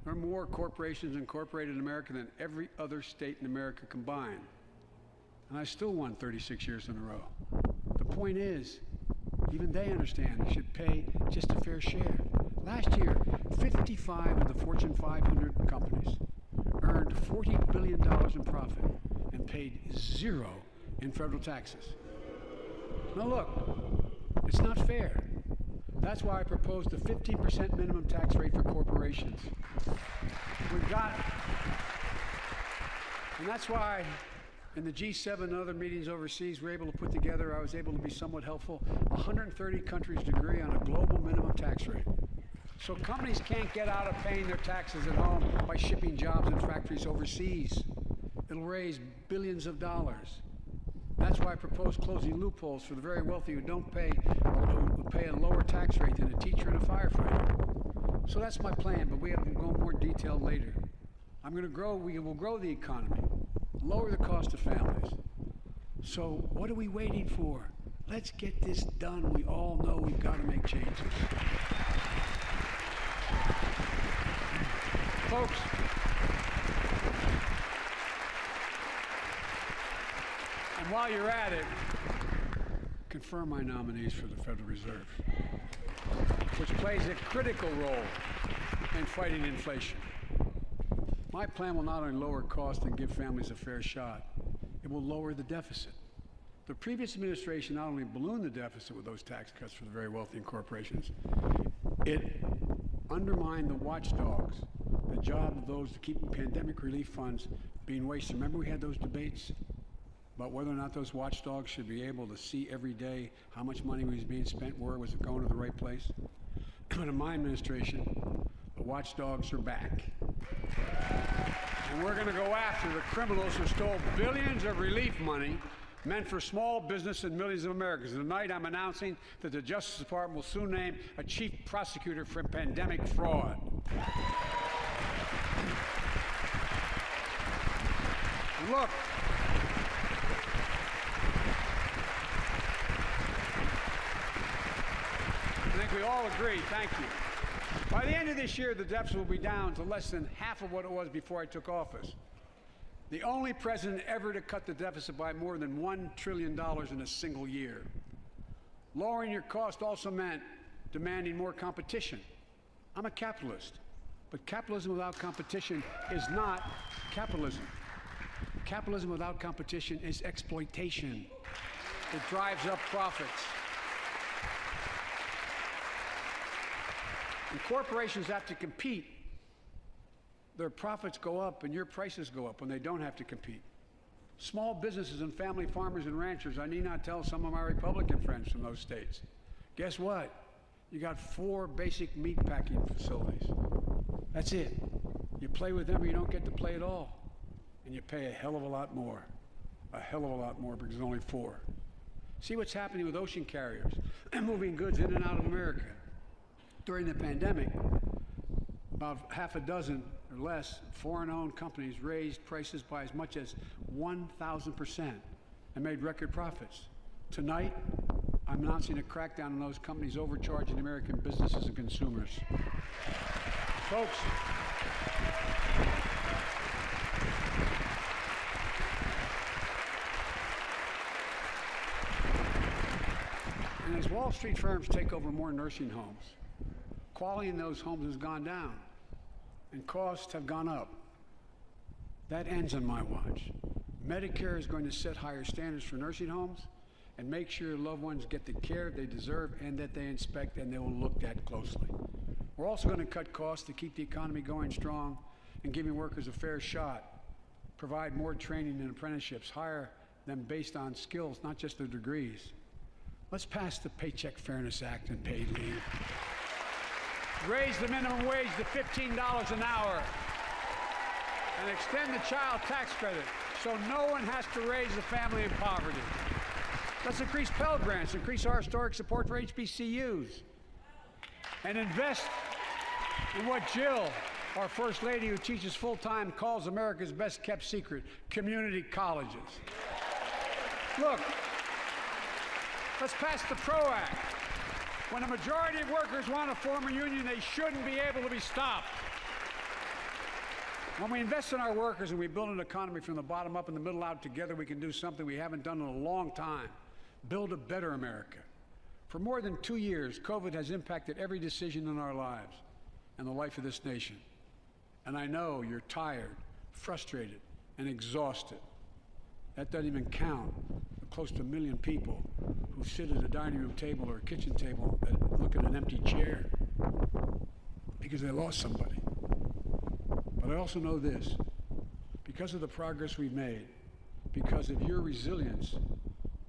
S3: There are more corporations incorporated in America than every other state in America combined. And I still won 36 years in a row. The point is, even they understand they should pay just a fair share. Last year, 55 of the Fortune 500 companies earned $40 billion in profit and paid zero in federal taxes. Now look, it's not fair. That's why I proposed a 15% minimum tax rate for corporations. And that's why in the G7 and other meetings overseas, I was able to be somewhat helpful. 130 countries agree on a global minimum tax rate. So companies can't get out of paying their taxes at home by shipping jobs and factories overseas. It'll raise billions of dollars. That's why I propose closing loopholes for the very wealthy who don't pay, or who pay a lower tax rate than a teacher and a firefighter. So that's my plan, but we have to go more detailed later. We will grow the economy, lower the cost of families. So what are we waiting for? Let's get this done. We all know we've got to make changes. Folks, and while you're at it, confirm my nominees for the Federal Reserve, which plays a critical role in fighting inflation. My plan will not only lower costs and give families a fair shot, it will lower the deficit. The previous administration not only ballooned the deficit with those tax cuts for the very wealthy and corporations, it undermined the watchdogs, the job of those to keep pandemic relief funds being wasted. Remember we had those debates about whether or not those watchdogs should be able to see every day how much money was being spent, where was it going to the right place? In my administration, the watchdogs are back. And we're going to go after the criminals who stole billions of relief money meant for small business and millions of Americans. And tonight I'm announcing that the Justice Department will soon name a chief prosecutor for pandemic fraud. Look, I think we all agree, thank you. By the end of this year, the deficit will be down to less than half of what it was before I took office. The only president ever to cut the deficit by more than $1 trillion in a single year. Lowering your cost also meant demanding more competition. I'm a capitalist, but capitalism without competition is not capitalism. Capitalism without competition is exploitation. It drives up profits. And corporations have to compete. Their profits go up and your prices go up when they don't have to compete. Small businesses and family farmers and ranchers, I need not tell some of my Republican friends from those states. Guess what? You got 4 basic meat packing facilities. That's it. You play with them or you don't get to play at all. And you pay a hell of a lot more. A hell of a lot more because there's only 4. See what's happening with ocean carriers moving goods in and out of America. During the pandemic, about half a dozen or less foreign-owned companies raised prices by as much as 1,000% and made record profits. Tonight, I'm announcing a crackdown on those companies overcharging American businesses and consumers. Folks, and as Wall Street firms take over more nursing homes, quality in those homes has gone down and costs have gone up. That ends on my watch. Medicare is going to set higher standards for nursing homes and make sure loved ones get the care they deserve and that they inspect and they will look at closely. We're also going to cut costs to keep the economy going strong and giving workers a fair shot, provide more training and apprenticeships, hire them based on skills, not just their degrees. Let's pass the Paycheck Fairness Act and paid leave. Raise the minimum wage to $15 an hour and extend the child tax credit so no one has to raise a family in poverty. Let's increase Pell Grants, increase our historic support for HBCUs, and invest in what Jill, our First Lady who teaches full-time, calls America's best-kept secret, community colleges. Look, let's pass the PRO Act. When a majority of workers want to form a union, they shouldn't be able to be stopped. When we invest in our workers and we build an economy from the bottom up and the middle out together, we can do something we haven't done in a long time. Build a better America. For more than 2 years, COVID has impacted every decision in our lives and the life of this nation. And I know you're tired, frustrated, and exhausted. That doesn't even count the close to 1 million people who sit at a dining room table or a kitchen table and look at an empty chair because they lost somebody. But I also know this, because of the progress we've made, because of your resilience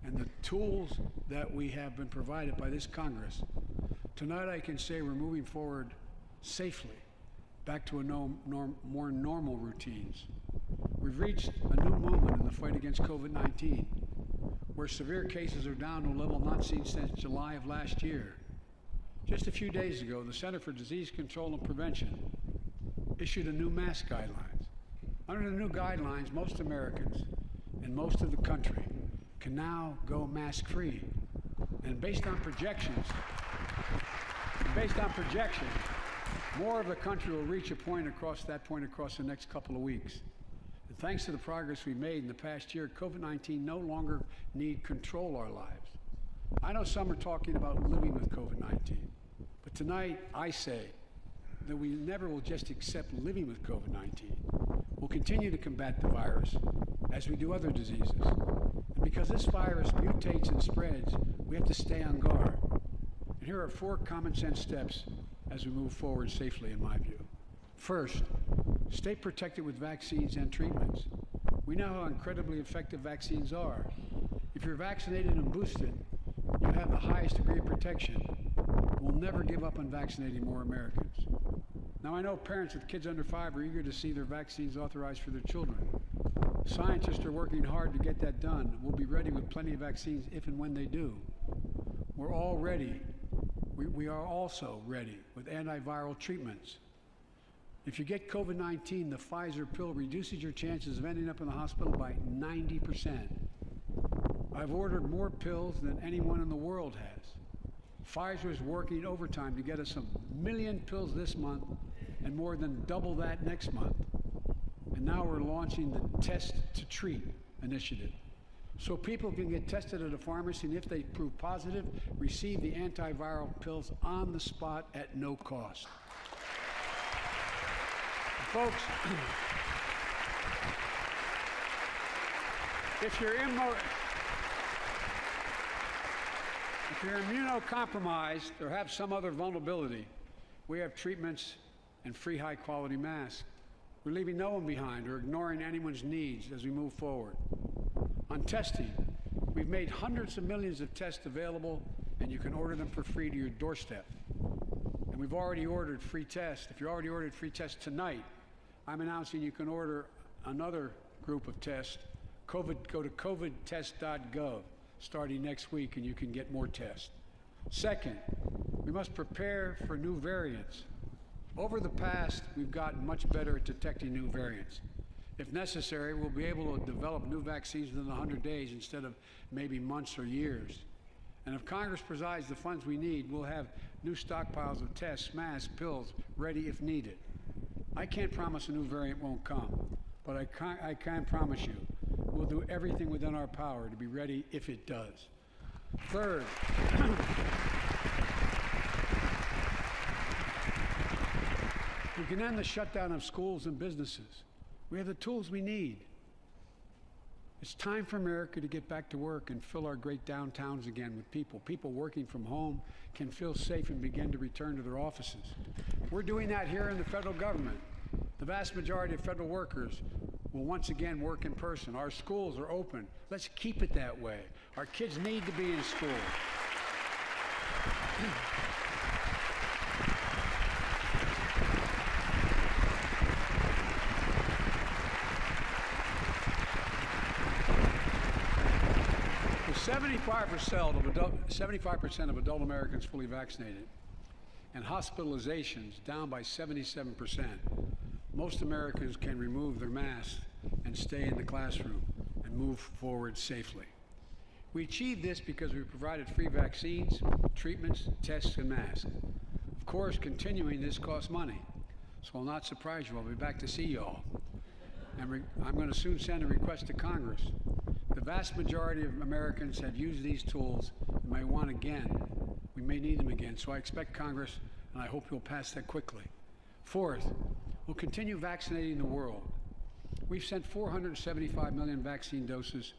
S3: and the tools that we have been provided by this Congress, tonight I can say we're moving forward safely back to more normal routines. We've reached a new moment in the fight against COVID-19, where severe cases are down to a level not seen since July of last year. Just a few days ago, the Center for Disease Control and Prevention issued a new mask guidelines. Under the new guidelines, most Americans and most of the country can now go mask-free. And based on projections, more of the country will reach a point across the next couple of weeks. And thanks to the progress we made in the past year, COVID-19 no longer need control our lives. I know some are talking about living with COVID-19, but tonight I say that we never will just accept living with COVID-19. We'll continue to combat the virus as we do other diseases. And because this virus mutates and spreads, we have to stay on guard. And here are 4 common sense steps as we move forward safely, in my view. First, stay protected with vaccines and treatments. We know how incredibly effective vaccines are. If you're vaccinated and boosted, you have the highest degree of protection. We'll never give up on vaccinating more Americans. Now, I know parents with kids under 5 are eager to see their vaccines authorized for their children. Scientists are working hard to get that done. We'll be ready with plenty of vaccines if and when they do. We're all ready. We are also ready with antiviral treatments. If you get COVID-19, the Pfizer pill reduces your chances of ending up in the hospital by 90%. I've ordered more pills than anyone in the world has. Pfizer is working overtime to get us 1 million pills this month and more than double that next month. And now we're launching the Test to Treat initiative. So people can get tested at a pharmacy, and if they prove positive, receive the antiviral pills on the spot at no cost. Folks, if you're immunocompromised or have some other vulnerability, we have treatments and free high-quality masks. We're leaving no one behind or ignoring anyone's needs as we move forward. On testing, we've made hundreds of millions of tests available, and you can order them for free to your doorstep. And we've already ordered free tests. If you already ordered free tests tonight, I'm announcing you can order another group of tests. Go to covidtest.gov starting next week, and you can get more tests. Second, we must prepare for new variants. Over the past, we've gotten much better at detecting new variants. If necessary, we'll be able to develop new vaccines within 100 days instead of maybe months or years. And if Congress provides the funds we need, we'll have new stockpiles of tests, masks, pills ready if needed. I can't promise a new variant won't come, but I can promise you we'll do everything within our power to be ready if it does. Third, we can end the shutdown of schools and businesses. We have the tools we need. It's time for America to get back to work and fill our great downtowns again with people. People working from home can feel safe and begin to return to their offices. We're doing that here in the federal government. The vast majority of federal workers will once again work in person. Our schools are open. Let's keep it that way. Our kids need to be in school. With 75% of adult Americans fully vaccinated and hospitalizations down by 77%, most Americans can remove their masks and stay in the classroom and move forward safely. We achieved this because we provided free vaccines, treatments, tests, and masks. Of course, continuing this costs money, so I'll not surprise you. I'll be back to see you all. And I'm going to soon send a request to Congress. The vast majority of Americans have used these tools and may want again. We may need them again, so I expect Congress, and I hope you'll pass that quickly. Fourth, we'll continue vaccinating the world. We've sent 475 million vaccine doses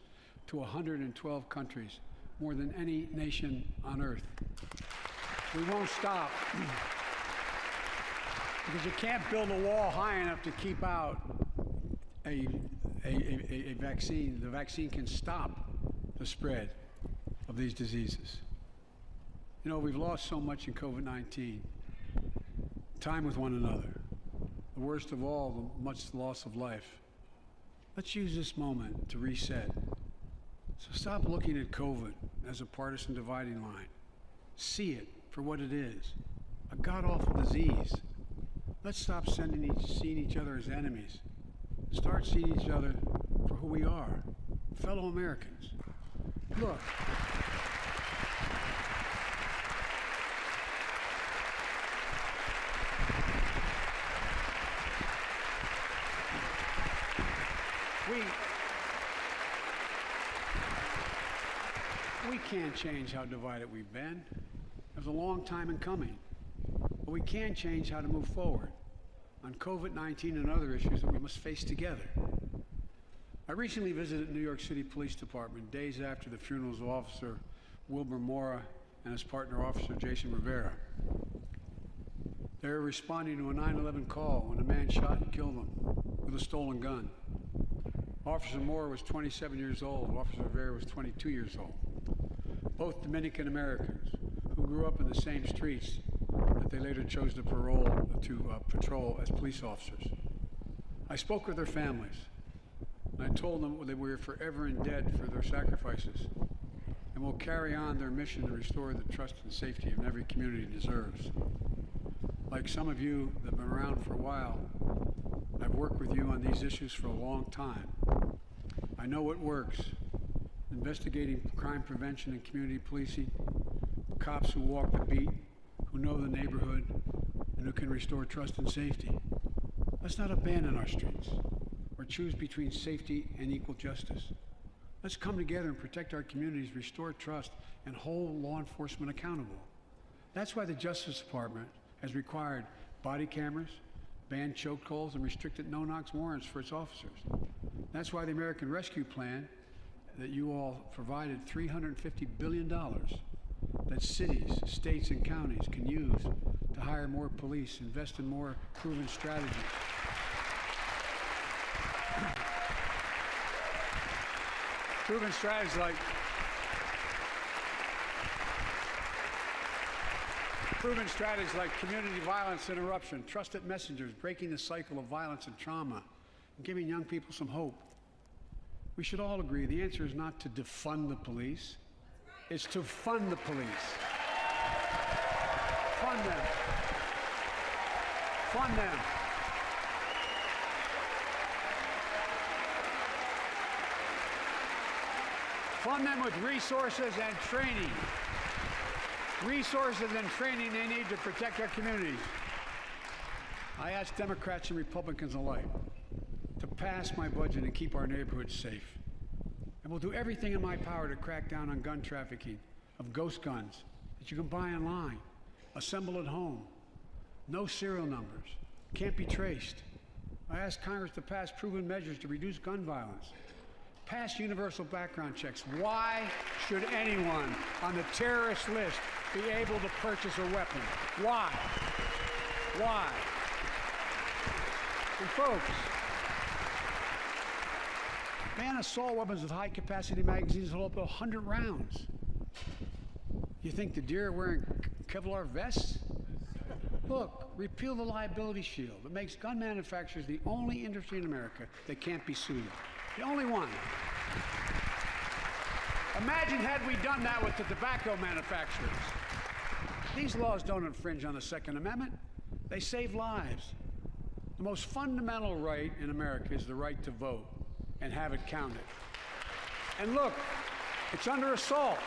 S3: to 112 countries, more than any nation on earth. We won't stop, because you can't build a wall high enough to keep out a vaccine. The vaccine can stop the spread of these diseases. You know, we've lost so much in COVID-19. Time with one another. The worst of all, the much loss of life. Let's use this moment to reset. So stop looking at COVID as a partisan dividing line. See it for what it is, a god-awful disease. Let's stop seeing each other as enemies. Start seeing each other for who we are, fellow Americans. Look. We can't change how divided we've been. It was a long time in coming. But we can change how to move forward on COVID-19 and other issues that we must face together. I recently visited New York City Police Department days after the funerals of Officer Wilbur Mora and his partner, Officer Jason Rivera. They were responding to a 9/11 call when a man shot and killed them with a stolen gun. Officer Mora was 27 years old. Officer Rivera was 22 years old. Both Dominican Americans who grew up in the same streets that they later chose to patrol as police officers. I spoke with their families, and I told them that we were forever in debt for their sacrifices, and will carry on their mission to restore the trust and safety of every community deserves. Like some of you that have been around for a while, I've worked with you on these issues for a long time. I know what works. Investigating crime prevention and community policing, cops who walk the beat, who know the neighborhood, and who can restore trust and safety. Let's not abandon our streets. choose between safety and equal justice. Let's come together and protect our communities, restore trust, and hold law enforcement accountable. That's why the Justice Department has required body cameras, banned chokeholds, and restricted no-knock warrants for its officers. That's why the American Rescue Plan that you all provided $350 billion that cities, states, and counties can use to hire more police, invest in more proven strategies. Proven strategies like community violence interruption, trusted messengers, breaking the cycle of violence and trauma, and giving young people some hope. We should all agree the answer is not to defund the police, it's to fund the police. Fund them. Fund them. Fund them with resources and training. Resources and training they need to protect our communities. I ask Democrats and Republicans alike to pass my budget and keep our neighborhoods safe. And we'll do everything in my power to crack down on gun trafficking, of ghost guns that you can buy online, assemble at home, no serial numbers, can't be traced. I ask Congress to pass proven measures to reduce gun violence. Pass universal background checks. Why should anyone on the terrorist list be able to purchase a weapon? Why? Why? And folks, ban assault weapons with high-capacity magazines hold up to 100 rounds. You think the deer are wearing Kevlar vests? Look, repeal the liability shield. It makes gun manufacturers the only industry in America that can't be sued. The only one. Imagine had we done that with the tobacco manufacturers. These laws don't infringe on the Second Amendment. They save lives. The most fundamental right in America is the right to vote and have it counted. And look, it's under assault.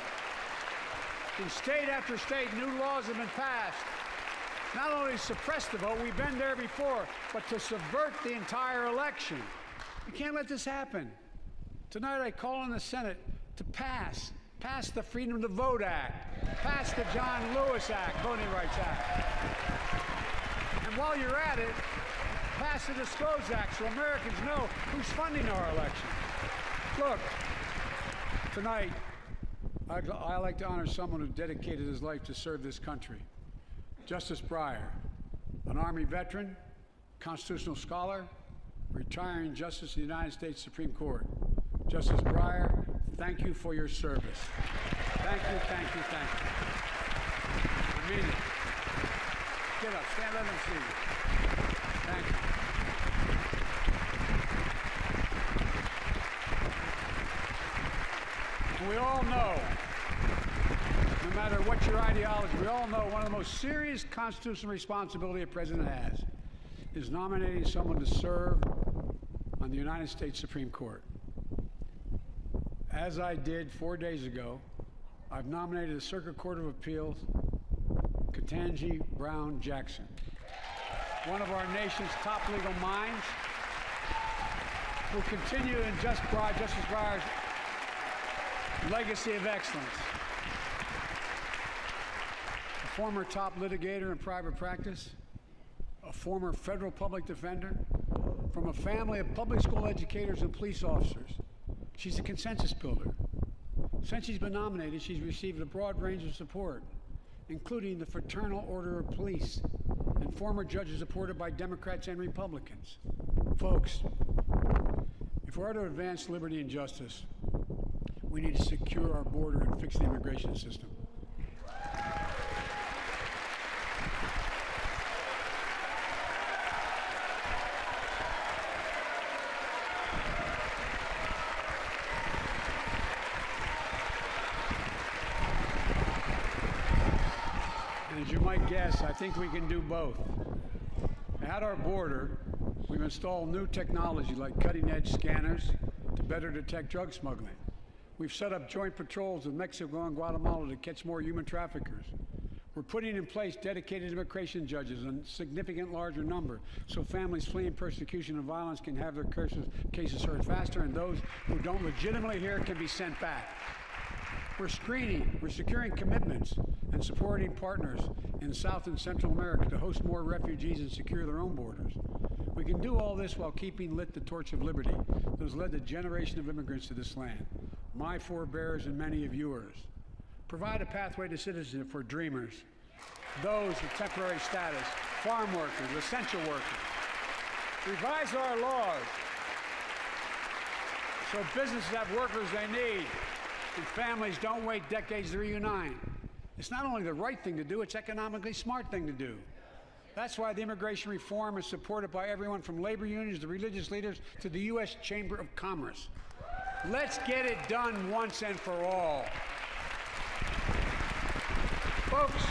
S3: In state after state, new laws have been passed. Not only to suppress the vote, we've been there before, but to subvert the entire election. We can't let this happen. Tonight I call on the Senate to pass the Freedom to Vote Act, pass the John Lewis Act, Voting Rights Act. And while you're at it, pass the Disclose Act so Americans know who's funding our election. Look, tonight, I like to honor someone who dedicated his life to serve this country. Justice Breyer, an Army veteran, constitutional scholar, retiring Justice of the United States Supreme Court. Justice Breyer, thank you for your service. Thank you, thank you, thank you. I mean it. Get up, stand up and see you. Thank you. We all know, no matter what your ideology, we all know one of the most serious constitutional responsibilities a president has is nominating someone to serve on the United States Supreme Court. As I did 4 days ago, I've nominated the Circuit Court of Appeals, Ketanji Brown Jackson, one of our nation's top legal minds, who will continue in Justice Breyer's legacy of excellence. A former top litigator in private practice, a former federal public defender, from a family of public school educators and police officers. She's a consensus builder. Since she's been nominated, she's received a broad range of support, including the Fraternal Order of Police and former judges supported by Democrats and Republicans. Folks, if we're to advance liberty and justice, we need to secure our border and fix the immigration system. And as you might guess, I think we can do both. At our border, we've installed new technology like cutting-edge scanners to better detect drug smuggling. We've set up joint patrols with Mexico and Guatemala to catch more human traffickers. We're putting in place dedicated immigration judges, a significant larger number, so families fleeing persecution and violence can have their cases heard faster, and those who don't legitimately hear can be sent back. We're screening, we're securing commitments and supporting partners in South and Central America to host more refugees and secure their own borders. We can do all this while keeping lit the torch of liberty that has led a generation of immigrants to this land, my forebears and many of yours. Provide a pathway to citizenship for dreamers, those with temporary status, farm workers, essential workers. Revise our laws so businesses have workers they need and families don't wait decades to reunite. It's not only the right thing to do, it's economically smart thing to do. That's why the immigration reform is supported by everyone from labor unions to religious leaders to the U.S. Chamber of Commerce. Let's get it done once and for all. Folks,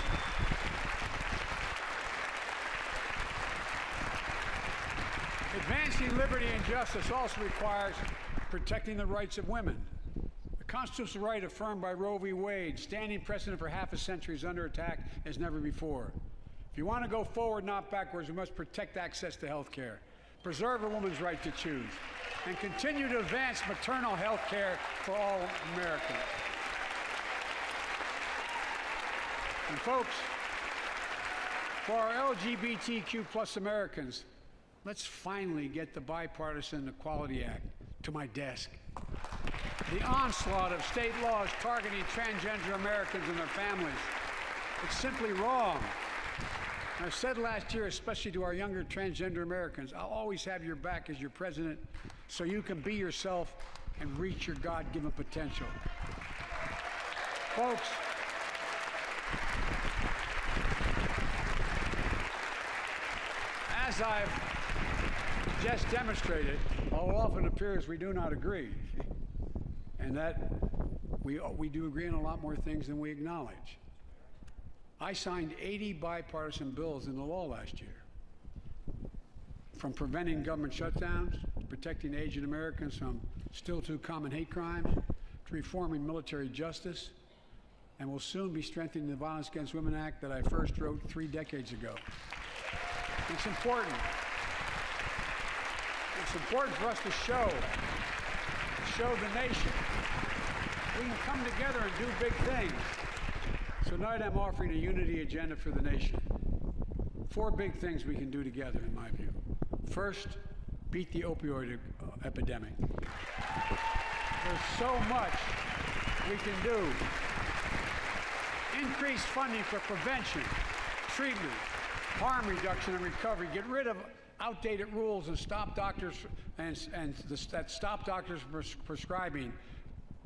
S3: advancing liberty and justice also requires protecting the rights of women. The constitutional right affirmed by Roe v. Wade, standing precedent for half a century, is under attack as never before. If you want to go forward, not backwards, we must protect access to health care, preserve a woman's right to choose, and continue to advance maternal health care for all Americans. And folks, for our LGBTQ plus Americans, let's finally get the Bipartisan Equality Act to my desk. The onslaught of state laws targeting transgender Americans and their families, it's simply wrong. And I said last year, especially to our younger transgender Americans, I'll always have your back as your president so you can be yourself and reach your God-given potential. Folks, as I've just demonstrated, it often appears we do not agree, and that we do agree on a lot more things than we acknowledge. I signed 80 bipartisan bills into law last year, from preventing government shutdowns, to protecting Asian Americans from still too common hate crimes, to reforming military justice, and will soon be strengthening the Violence Against Women Act that I first wrote 3 decades ago. It's important. It's important for us to show the nation we can come together and do big things. So tonight I'm offering a unity agenda for the nation. 4 big things we can do together, in my view. First, beat the opioid epidemic. There's so much we can do. Increase funding for prevention, treatment, harm reduction and recovery. Get rid of outdated rules and stop doctors prescribing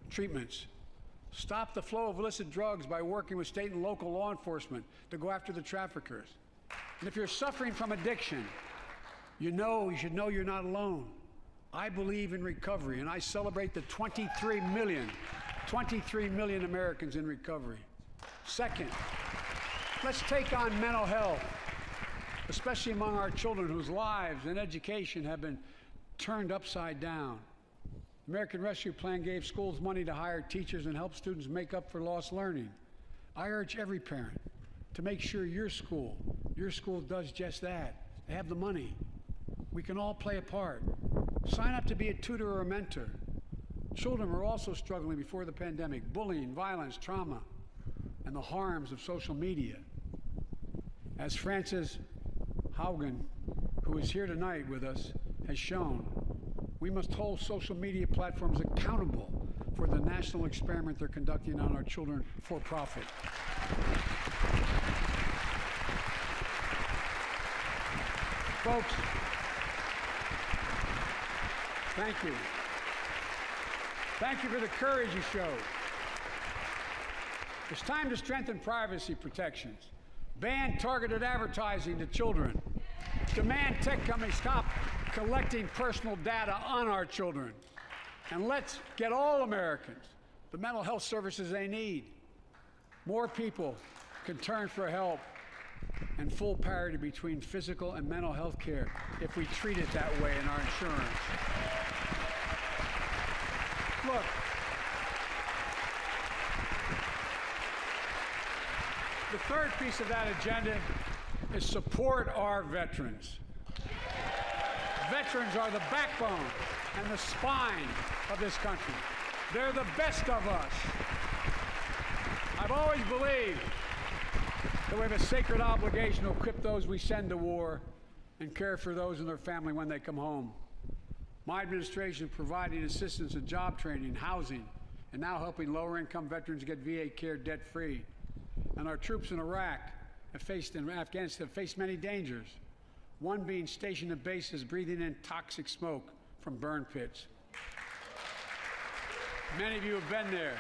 S3: treatments. Stop the flow of illicit drugs by working with state and local law enforcement to go after the traffickers. And if you're suffering from addiction, you should know you're not alone. I believe in recovery, and I celebrate the 23 million Americans in recovery. Second, let's take on mental health, especially among our children whose lives and education have been turned upside down. The American Rescue Plan gave schools money to hire teachers and help students make up for lost learning. I urge every parent to make sure your school does just that. They have the money. We can all play a part. Sign up to be a tutor or a mentor. Children were also struggling before the pandemic: bullying, violence, trauma, and the harms of social media. As Frances Haugen, who is here tonight with us, has shown, we must hold social media platforms accountable for the national experiment they're conducting on our children for profit. Folks, thank you. Thank you for the courage you showed. It's time to strengthen privacy protections, ban targeted advertising to children, demand tech companies stop collecting personal data on our children, and let's get all Americans the mental health services they need. More people can turn for help, and full parity between physical and mental health care if we treat it that way in our insurance. Look, The third piece of that agenda is support our veterans. Veterans are the backbone and the spine of this country. They're the best of us. I've always believed that we have a sacred obligation to equip those we send to war and care for those in their family when they come home. My administration is providing assistance in job training, housing, and now helping lower-income veterans get VA care debt-free. And our troops in Iraq and Afghanistan have faced many dangers, one being stationed at bases breathing in toxic smoke from burn pits. Many of you have been there.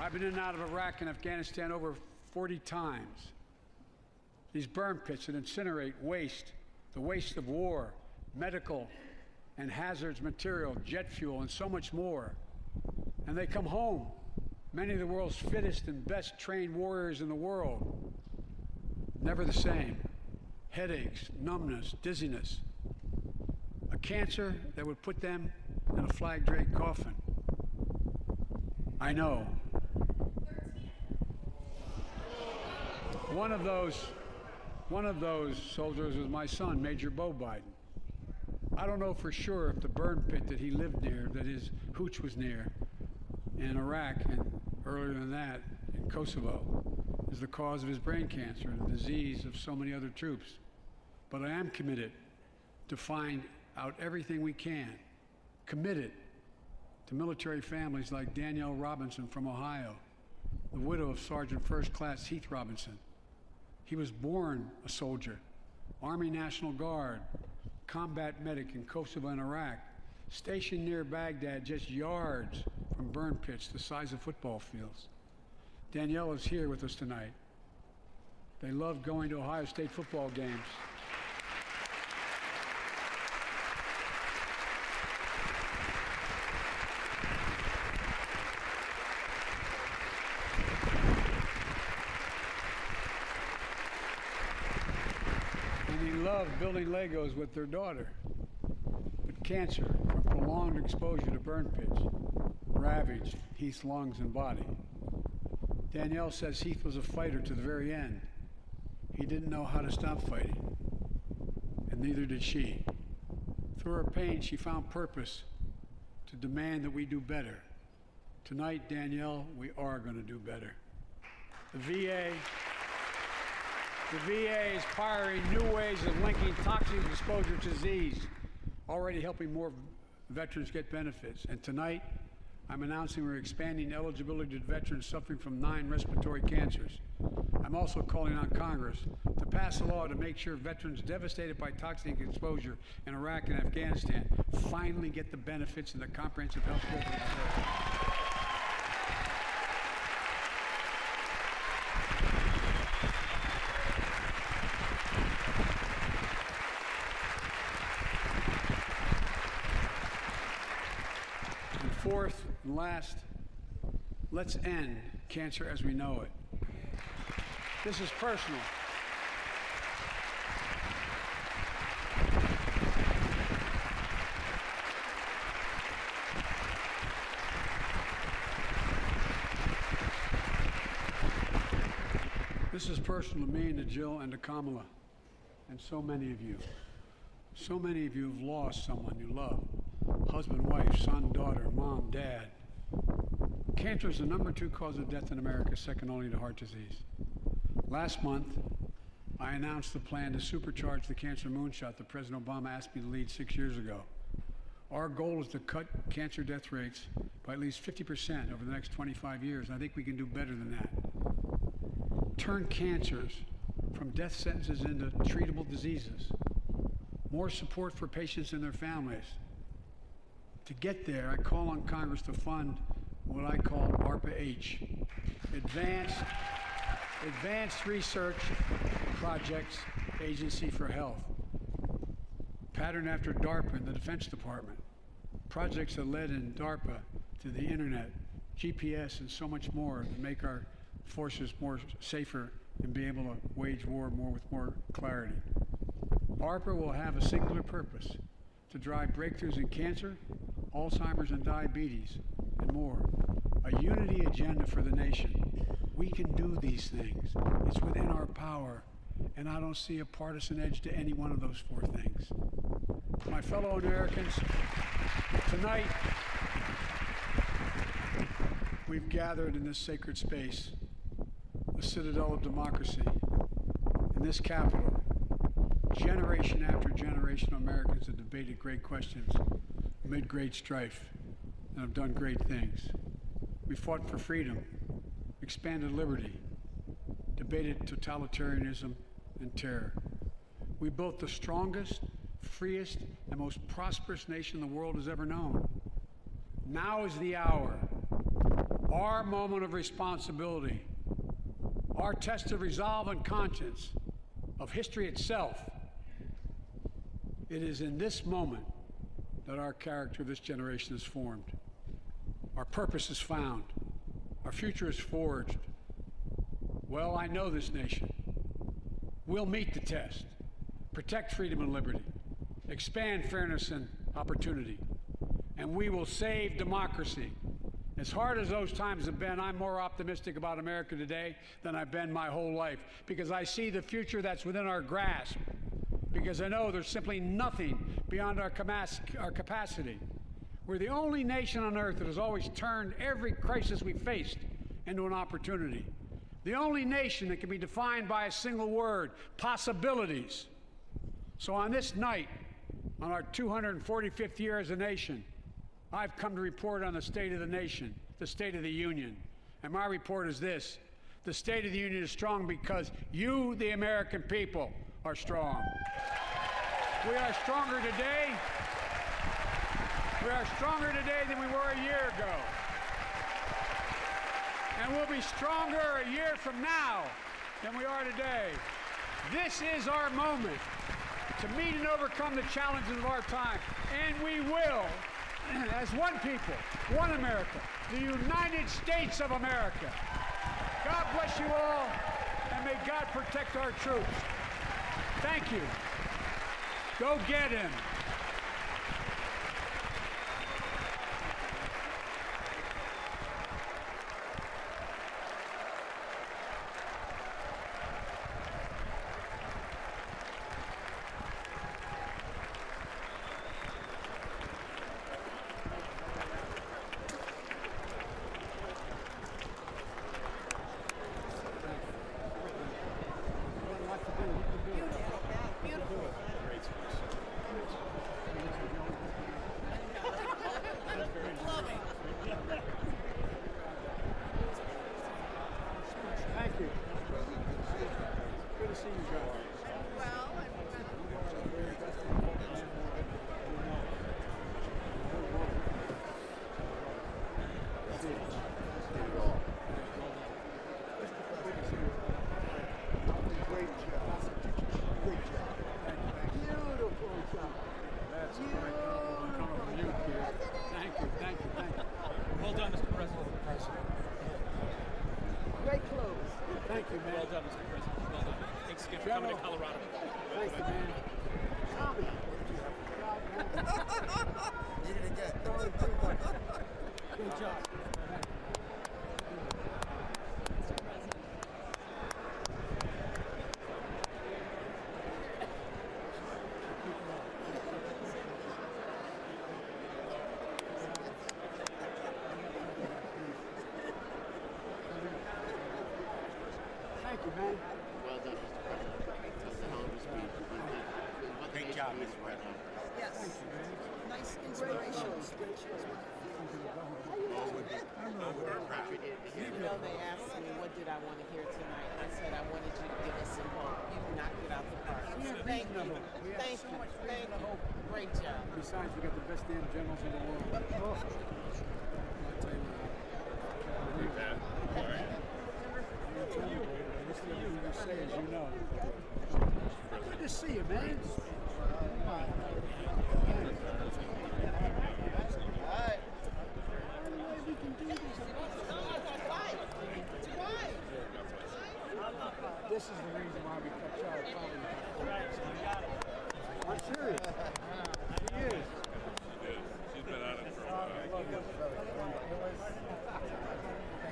S3: I've been in and out of Iraq and Afghanistan over 40 times. These burn pits that incinerate waste, the waste of war, medical and hazardous material, jet fuel, and so much more. And they come home, many of the world's fittest and best trained warriors in the world. Never the same. Headaches, numbness, dizziness. A cancer that would put them in a flag-draped coffin. I know. One of those soldiers was my son, Major Bo Biden. I don't know for sure if the burn pit that he lived near, that his hooch was near, in Iraq and earlier than that in Kosovo, is the cause of his brain cancer and the disease of so many other troops. But I am committed to find out everything we can, committed to military families like Danielle Robinson from Ohio, the widow of Sergeant First Class Heath Robinson. He was born a soldier, Army National Guard, combat medic in Kosovo and Iraq, stationed near Baghdad, just yards from burn pits the size of football fields. Danielle is here with us tonight. They love going to Ohio State football games. Building Legos with their daughter. But cancer from prolonged exposure to burn pits ravaged Heath's lungs and body. Danielle says Heath was a fighter to the very end. He didn't know how to stop fighting, and neither did she. Through her pain, she found purpose to demand that we do better. Tonight, Danielle, we are going to do better. The VA is pioneering new ways of linking toxic exposure to disease, already helping more veterans get benefits. And tonight, I'm announcing we're expanding eligibility to veterans suffering from 9 respiratory cancers. I'm also calling on Congress to pass a law to make sure veterans devastated by toxic exposure in Iraq and Afghanistan finally get the benefits of the comprehensive health care they deserve. Fourth and last, let's end cancer as we know it. This is personal. This is personal to me and to Jill and to Kamala and so many of you. So many of you have lost someone you love. Husband, wife, son, daughter, mom, dad. Cancer is the #2 cause of death in America, second only to heart disease. Last month, I announced the plan to supercharge the cancer moonshot that President Obama asked me to lead 6 years ago. Our goal is to cut cancer death rates by at least 50% over the next 25 years, and I think we can do better than that. Turn cancers from death sentences into treatable diseases. More support for patients and their families. To get there, I call on Congress to fund what I call ARPA-H, Advanced Research Projects Agency for Health, patterned after DARPA and the Defense Department. Projects that led in DARPA to the internet, GPS, and so much more to make our forces more safer and be able to wage war with more clarity. ARPA will have a singular purpose: to drive breakthroughs in cancer, Alzheimer's and diabetes, and more. A unity agenda for the nation. We can do these things. It's within our power, and I don't see a partisan edge to any one of those four things. My fellow Americans, tonight we've gathered in this sacred space, a citadel of democracy, in this Capitol. Generation after generation of Americans have debated great questions amid great strife and have done great things. We fought for freedom, expanded liberty, debated totalitarianism and terror. We built the strongest, freest, and most prosperous nation the world has ever known. Now is the hour, our moment of responsibility, our test of resolve and conscience, of history itself. It is in this moment that our character of this generation is formed. Our purpose is found. Our future is forged. Well, I know this nation. We'll meet the test, protect freedom and liberty, expand fairness and opportunity, and we will save democracy. As hard as those times have been, I'm more optimistic about America today than I've been my whole life, because I see the future that's within our grasp, because I know there's simply nothing beyond our capacity. We're the only nation on earth that has always turned every crisis we faced into an opportunity. The only nation that can be defined by a single word: possibilities. So on this night, on our 245th year as a nation, I've come to report on the state of the nation, the State of the Union. And my report is this: the State of the Union is strong because you, the American people, are strong. We are stronger today. We are stronger today than we were a year ago. And we'll be stronger a year from now than we are today. This is our moment to meet and overcome the challenges of our time. And we will, as one people, one America, the United States of America. God bless you all, and may God protect our troops. Thank you. Go get him. Thank you. Good to see you guys.
S8: Great job. Great job. Beautiful job.
S3: That's a great compliment coming from you, kid. Thank you, thank you, thank you.
S1: Well done, Mr. President.
S8: Great clothes.
S3: Thank you, man.
S1: Well done, Mr. President. Well done. Thanks again for coming to Colorado.
S3: Thank you, man.
S8: Tommy.
S2: Did it again.
S8: Good job.
S3: Thank you, man.
S7: Well done, Mr. President. That's a hell of a speech. Great job, Mr. President.
S9: Yes. Nice inspirational speech.
S10: You know, they asked me, what did I want to hear tonight? I said, I wanted you to give us some hope. You knocked it out the park. Thank you. Thank you. Thank you. Great job.
S3: Besides, we got the best damn generals in the world. Oh. I'll tell you what. You say, as you know. Good to see you, man. Come on. This is the reason why we cut Charlie probably. I'm serious. She is.
S2: She's been at it for a while.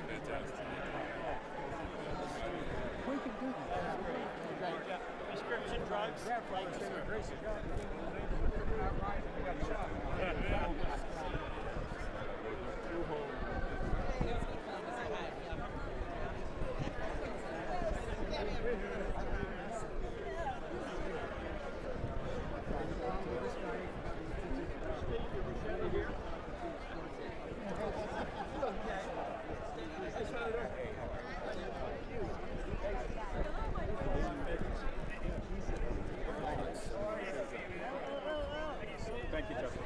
S3: Fantastic. grandfather said the grace of God. Outright, he got shot. Thank you, Justin.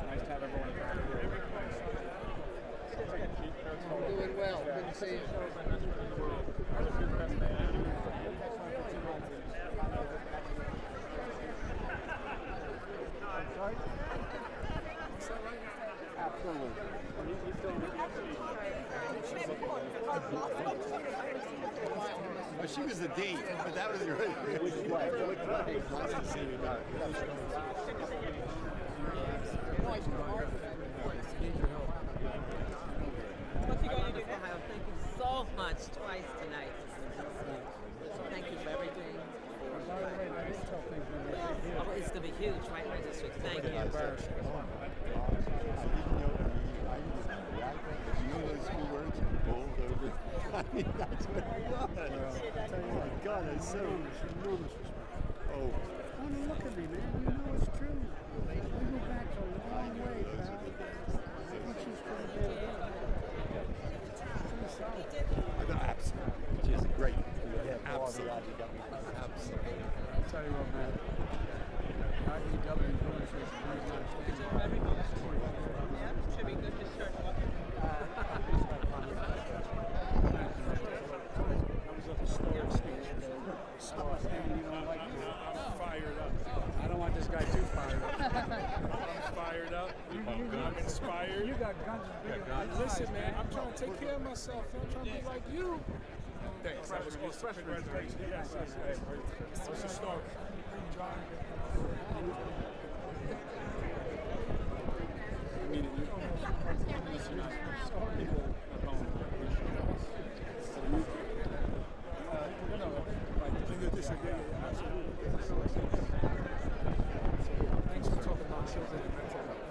S3: Nice to have everyone back here.
S8: Doing well. Good to see you. Absolutely.
S7: Well, she was the date, but that was really Which way? Nice to see you guys.
S10: Thank you so much twice tonight. Thank you for everything. Oh, it's going to be huge, right in my district. Thank you.
S7: You know those two words? Bowled over. I mean, that's what it was. Oh my God, that's so. Oh.
S8: Oh, no, look at me, man. You know it's true. We go back a long way, pal. She's pretty good.
S7: Absolutely. Which is great. Absolutely. Absolutely.
S3: I'll tell you what, man. IEW Bullets is
S10: Should be good to start.
S3: I'm fired up. I don't want this guy too fired up.
S11: I'm fired up. I'm inspired.
S3: You got guns as big as
S11: Listen, man, I'm trying to take care of myself. I'm trying to be like you. Thanks. That was awesome. Congratulations. Yes, yes, yes. What's the story? Thanks for talking about children and mental health.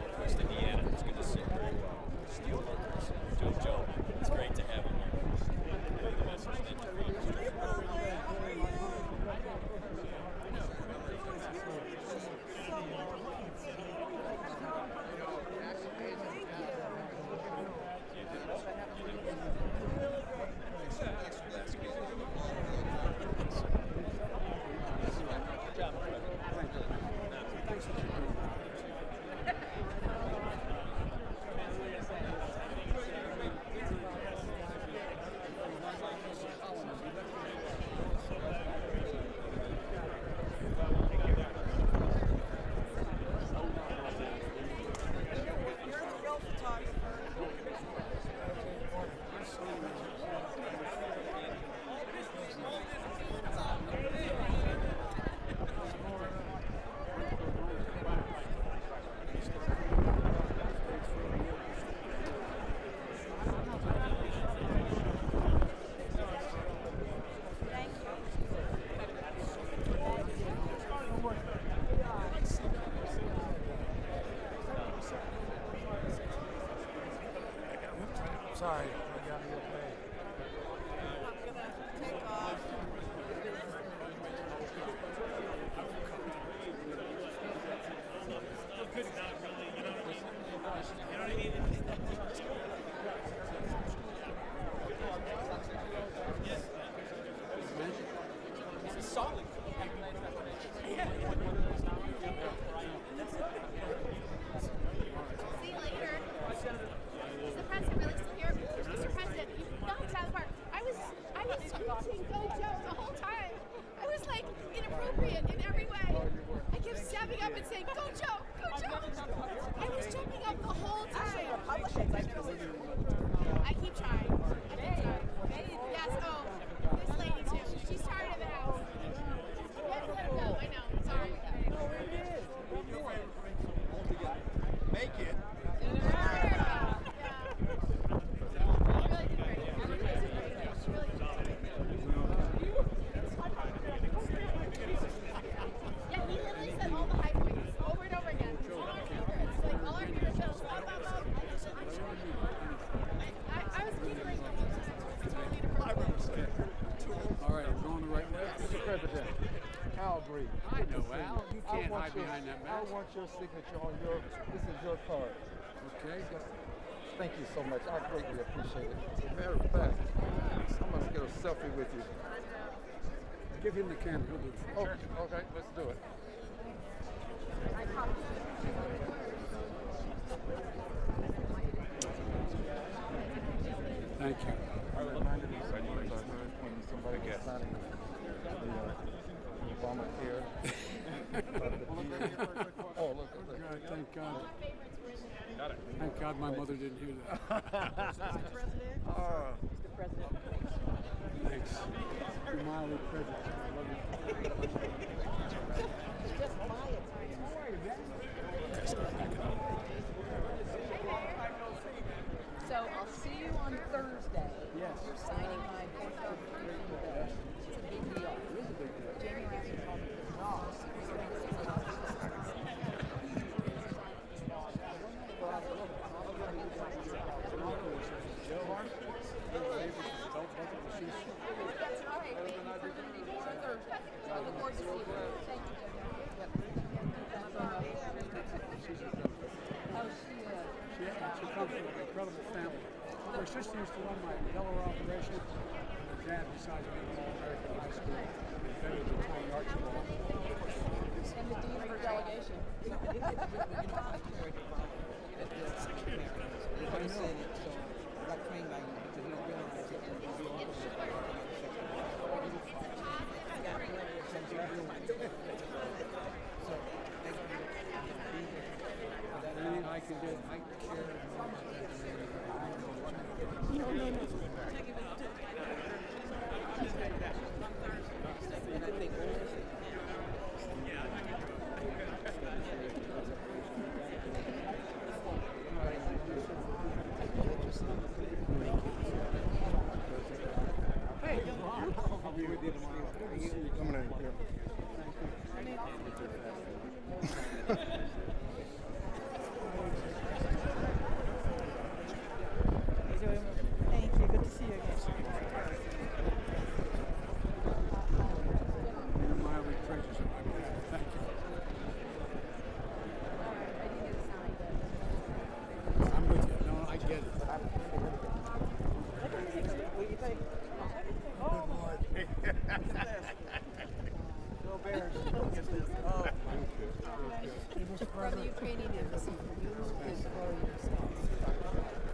S1: Northwest Indiana. It's good to see you. Steel workers. Joe. It's great to have him here.
S11: Sorry, I got to get paid.
S10: Take off.
S1: Good, not really. You know what I mean? This is solid. Yeah.
S12: See you later. Is the president really still here? Mr. President, you knocked out of the park. I was screeching "Go Joe" the whole time. I was like inappropriate in every way. I kept stepping up and saying "Go Joe, Go Joe." I was jumping up the whole time. I keep trying. Yes. Oh, this lady too. She's tired of the house. Yes, let her go. I know. Sorry.
S7: Make it.
S12: Yeah.
S3: can't hide behind that
S13: I
S3: mask.
S13: want your signature on your, this is your card.
S3: Okay.
S13: Thank you so much. I greatly appreciate it. As a matter of fact, I must get a selfie with you.
S3: Give him the camera. He'll do it.
S13: Oh, okay, let's do it.
S3: Thank you.
S13: I reminded me sometimes I heard when somebody was signing the Obamacare. Oh, look at that.
S3: God, thank God. Thank God my mother didn't hear that.
S10: Mr. President? Mr. President.
S3: Thanks. You're mildly prejudiced. I love you.
S10: Just buy it. How are you, man? So I'll see you on Thursday.
S3: Yes.
S10: You're signing my portfolio. It's a big deal. It is a big deal. Jamie Rasmussen called me the boss. That's right. We're going to be more on Thursday. So I look forward to seeing you. Thank you,
S3: She comes from an incredible family. Her sister used to run my Delaware operation. Her dad, besides being an All-American high school, invented the Tony Archibald.
S10: And the dean of her delegation.
S3: I know. Anything I can do, I care. Hey, I'll be with you tomorrow.
S13: Coming in here.
S9: Thank you. Good to see you again.
S3: You're mildly prejudiced. Thank you. I'm with you. No, I get it.
S9: What do you think? Oh, Go Bears. Get this. Oh.
S10: From the Ukrainian embassy for you and for yourself.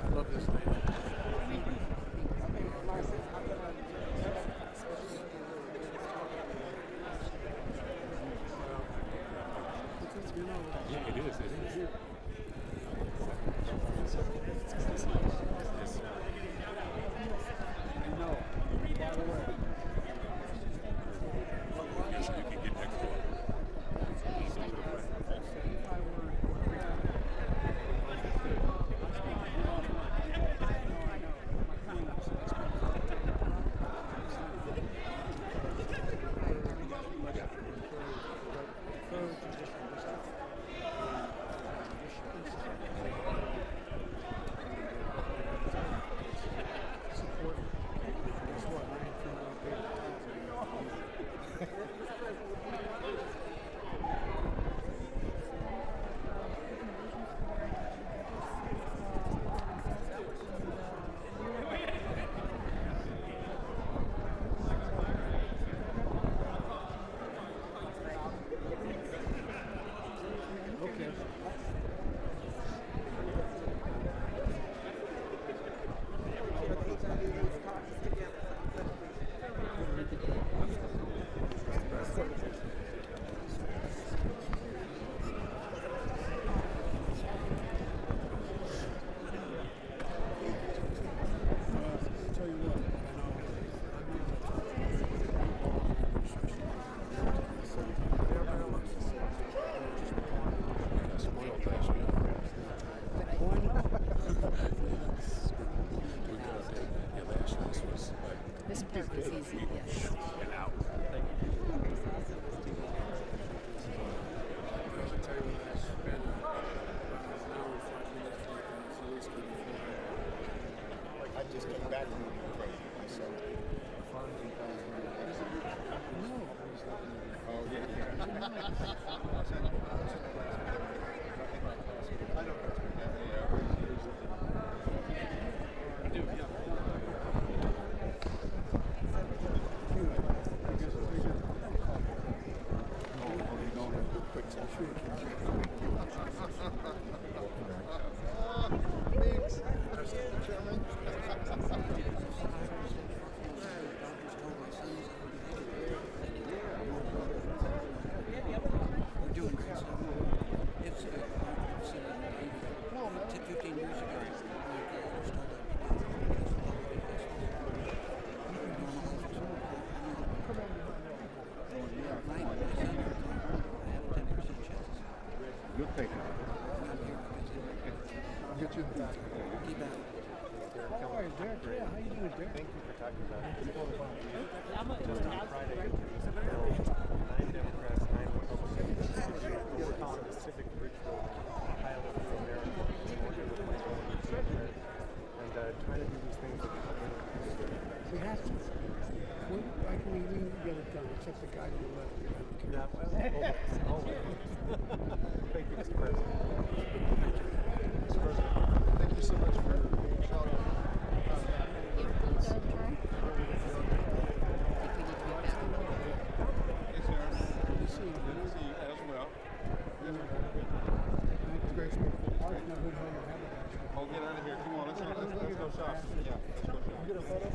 S3: I love this lady.
S1: Yeah, it is. It is.
S3: I know. By the way.
S1: You can get next to it.
S7: quick selfie. Mr. Chairman.
S14: We're doing great stuff. It's 15 years ago.
S7: You'll take it. I'll get you in the back.
S14: Keep at it.
S8: How are you, Derek? Yeah, how you doing, Derek?
S15: Thank you for talking about it. Just on Friday, it was about 9 Democrats, 9 Republicans. We were calling the Civic Bridge Road, Ohio for America, and trying to do these things that help
S8: We have to. Why can we get it done, except the guy to the left?
S15: Yeah, well, always. Thank you, Mr. President.
S7: Mr. President, thank you so much for shouting out.
S16: Oh, get out of here. Come on, let's go shopping. Yeah, let's go shopping.
S7: Get a photo?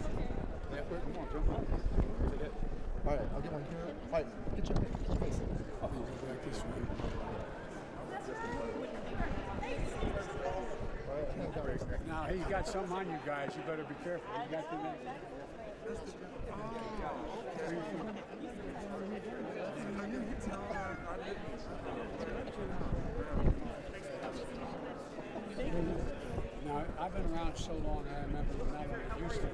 S7: Yeah, come on, jump on. All right, I'll get one here. All right, get your face. I'll be back this way.
S3: Now he's got something on you guys. You better be careful. You got the Now, I've been around so long, I remember when I used to.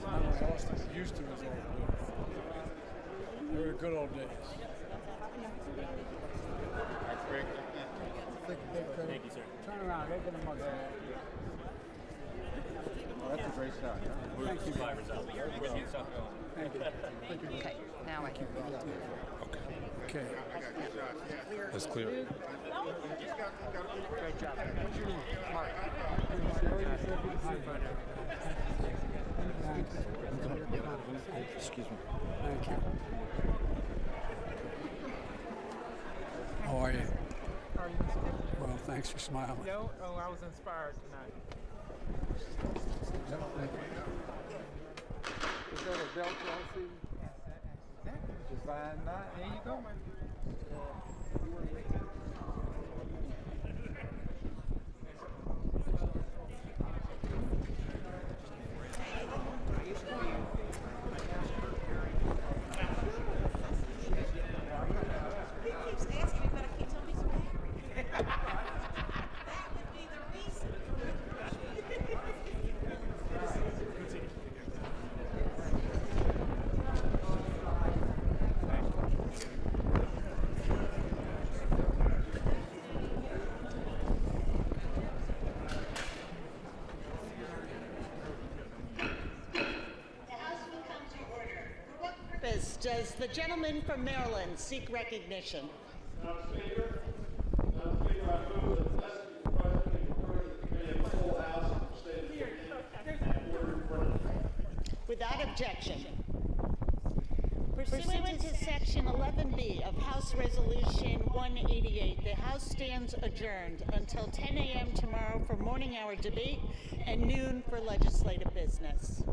S3: Not only Austin, but used to his old days. They were good old days.
S16: That's great.
S3: Thank you, sir. Turn around, open them up there.
S16: Oh, that's a great shot. Yeah.
S3: Thank you.
S1: Survivors out there. Good news, stuff going.
S3: Thank you. Thank you.
S17: Okay, now I can.
S3: Okay.
S16: That's clear.
S17: Great job. Mark.
S13: Excuse me.
S3: Thank you. How are you?
S9: How are you?
S3: Well, thanks for smiling.
S9: Yo, oh, I was inspired tonight.
S13: Is that a belt Chelsea? Design knot?
S9: There you go, man.
S10: Does the gentleman from Maryland seek recognition?
S18: Madam Speaker, I move that the President refer to the committee of the full House of the State of the Union and order referred.
S10: Without objection. Pursuant to Section 11B of House Resolution 188, the House stands adjourned until 10 a.m. tomorrow for morning hour debate and noon for legislative business.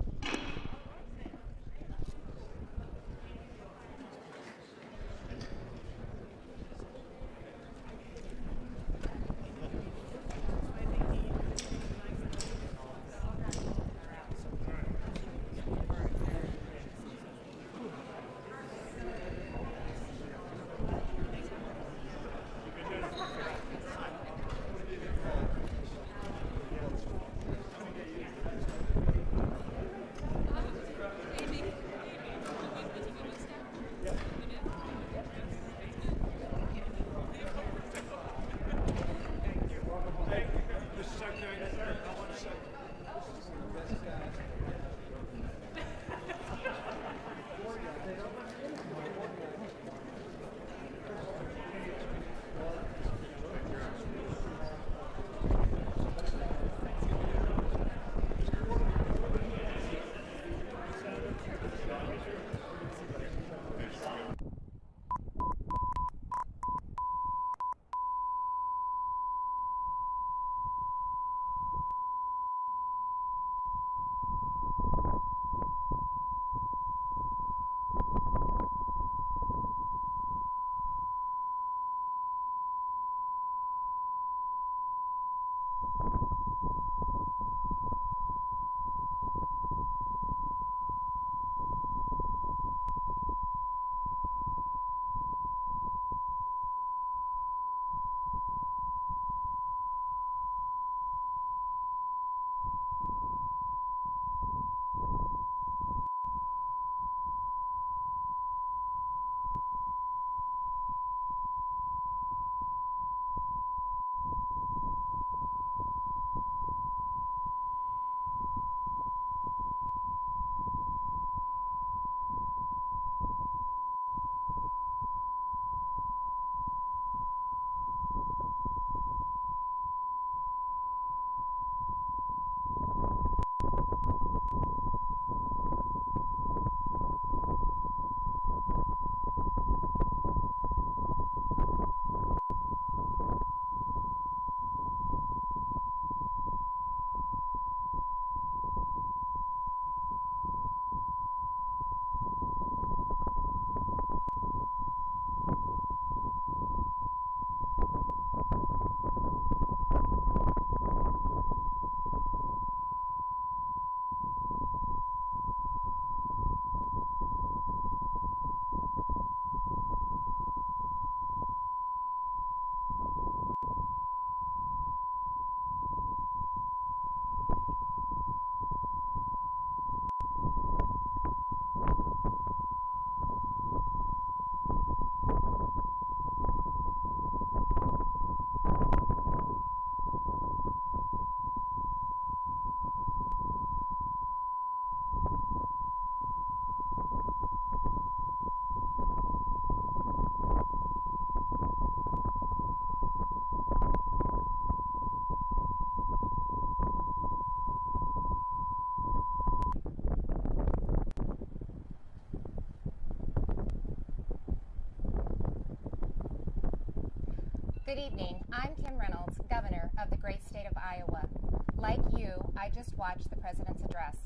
S19: Good evening. I'm Kim Reynolds, Governor of the great state of Iowa. Like you, I just watched the President's address.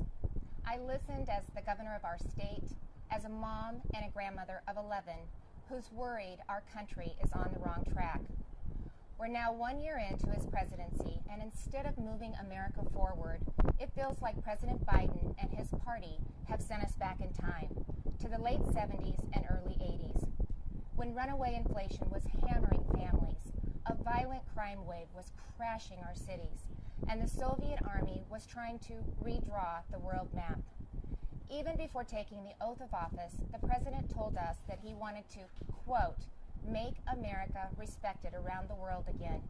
S19: I listened as the governor of our state, as a mom and a grandmother of 11, who's worried our country is on the wrong track. We're now 1 year into his presidency, and instead of moving America forward, it feels like President Biden and his party have sent us back in time, to the late 70s and early 80s, when runaway inflation was hammering families, a violent crime wave was crashing our cities, and the Soviet Army was trying to redraw the world map. Even before taking the oath of office, the President told us that he wanted to, quote, make America respected around the world again,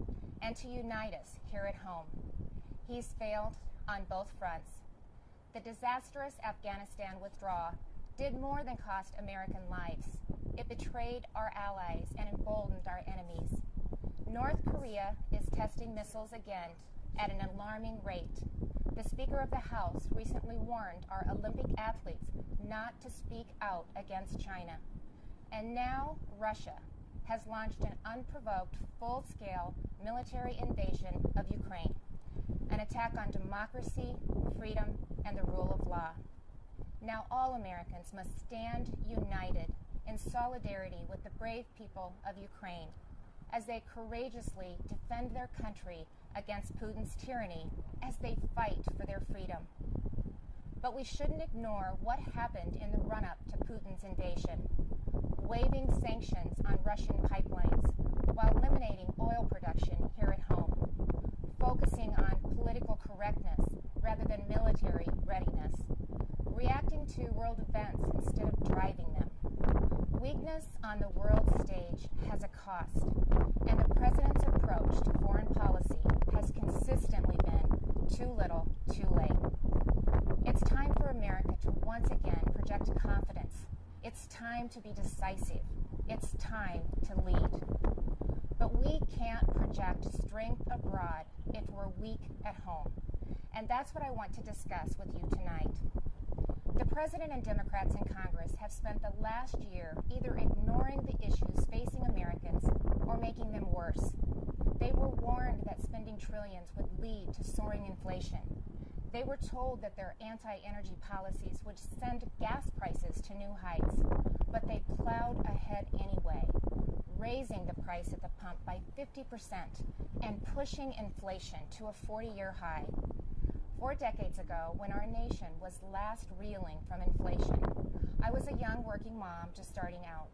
S19: and to unite us here at home. He's failed on both fronts. The disastrous Afghanistan withdrawal did more than cost American lives. It betrayed our allies and emboldened our enemies. North Korea is testing missiles again at an alarming rate. The Speaker of the House recently warned our Olympic athletes not to speak out against China. And now Russia has launched an unprovoked, full-scale military invasion of Ukraine, an attack on democracy, freedom, and the rule of law. Now all Americans must stand united in solidarity with the brave people of Ukraine as they courageously defend their country against Putin's tyranny as they fight for their freedom. But we shouldn't ignore what happened in the run-up to Putin's invasion, waiving sanctions on Russian pipelines while eliminating oil production here at home, focusing on political correctness rather than military readiness, reacting to world events instead of driving them. Weakness on the world stage has a cost, and the President's approach to foreign policy has consistently been too little, too late. It's time for America to once again project confidence. It's time to be decisive. It's time to lead. But we can't project strength abroad if we're weak at home. And that's what I want to discuss with you tonight. The President and Democrats in Congress have spent the last year either ignoring the issues facing Americans or making them worse. They were warned that spending trillions would lead to soaring inflation. They were told that their anti-energy policies would send gas prices to new heights, but they plowed ahead anyway, raising the price at the pump by 50% and pushing inflation to a 40-year high. 4 decades ago, when our nation was last reeling from inflation, I was a young working mom just starting out.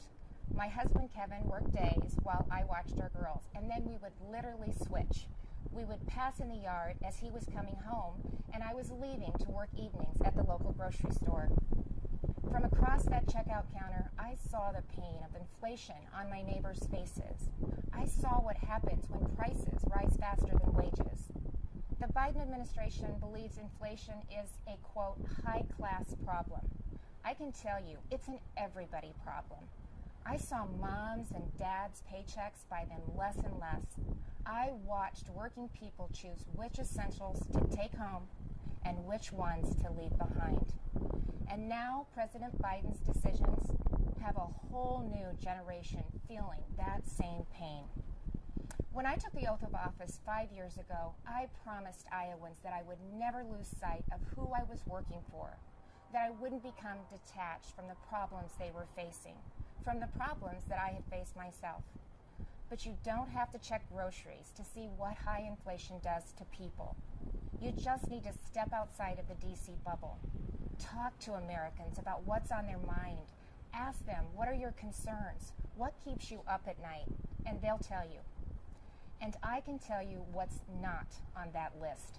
S19: My husband Kevin worked days while I watched our girls, and then we would literally switch. We would pass in the yard as he was coming home, and I was leaving to work evenings at the local grocery store. From across that checkout counter, I saw the pain of inflation on my neighbors' faces. I saw what happens when prices rise faster than wages. The Biden administration believes inflation is a, quote, high-class problem. I can tell you, it's an everybody problem. I saw moms and dads' paychecks buy them less and less. I watched working people choose which essentials to take home and which ones to leave behind. And now President Biden's decisions have a whole new generation feeling that same pain. When I took the oath of office 5 years ago, I promised Iowans that I would never lose sight of who I was working for, that I wouldn't become detached from the problems they were facing, from the problems that I had faced myself. But you don't have to check groceries to see what high inflation does to people. You just need to step outside of the DC bubble. Talk to Americans about what's on their mind. Ask them, what are your concerns? What keeps you up at night? And they'll tell you. And I can tell you what's not on that list.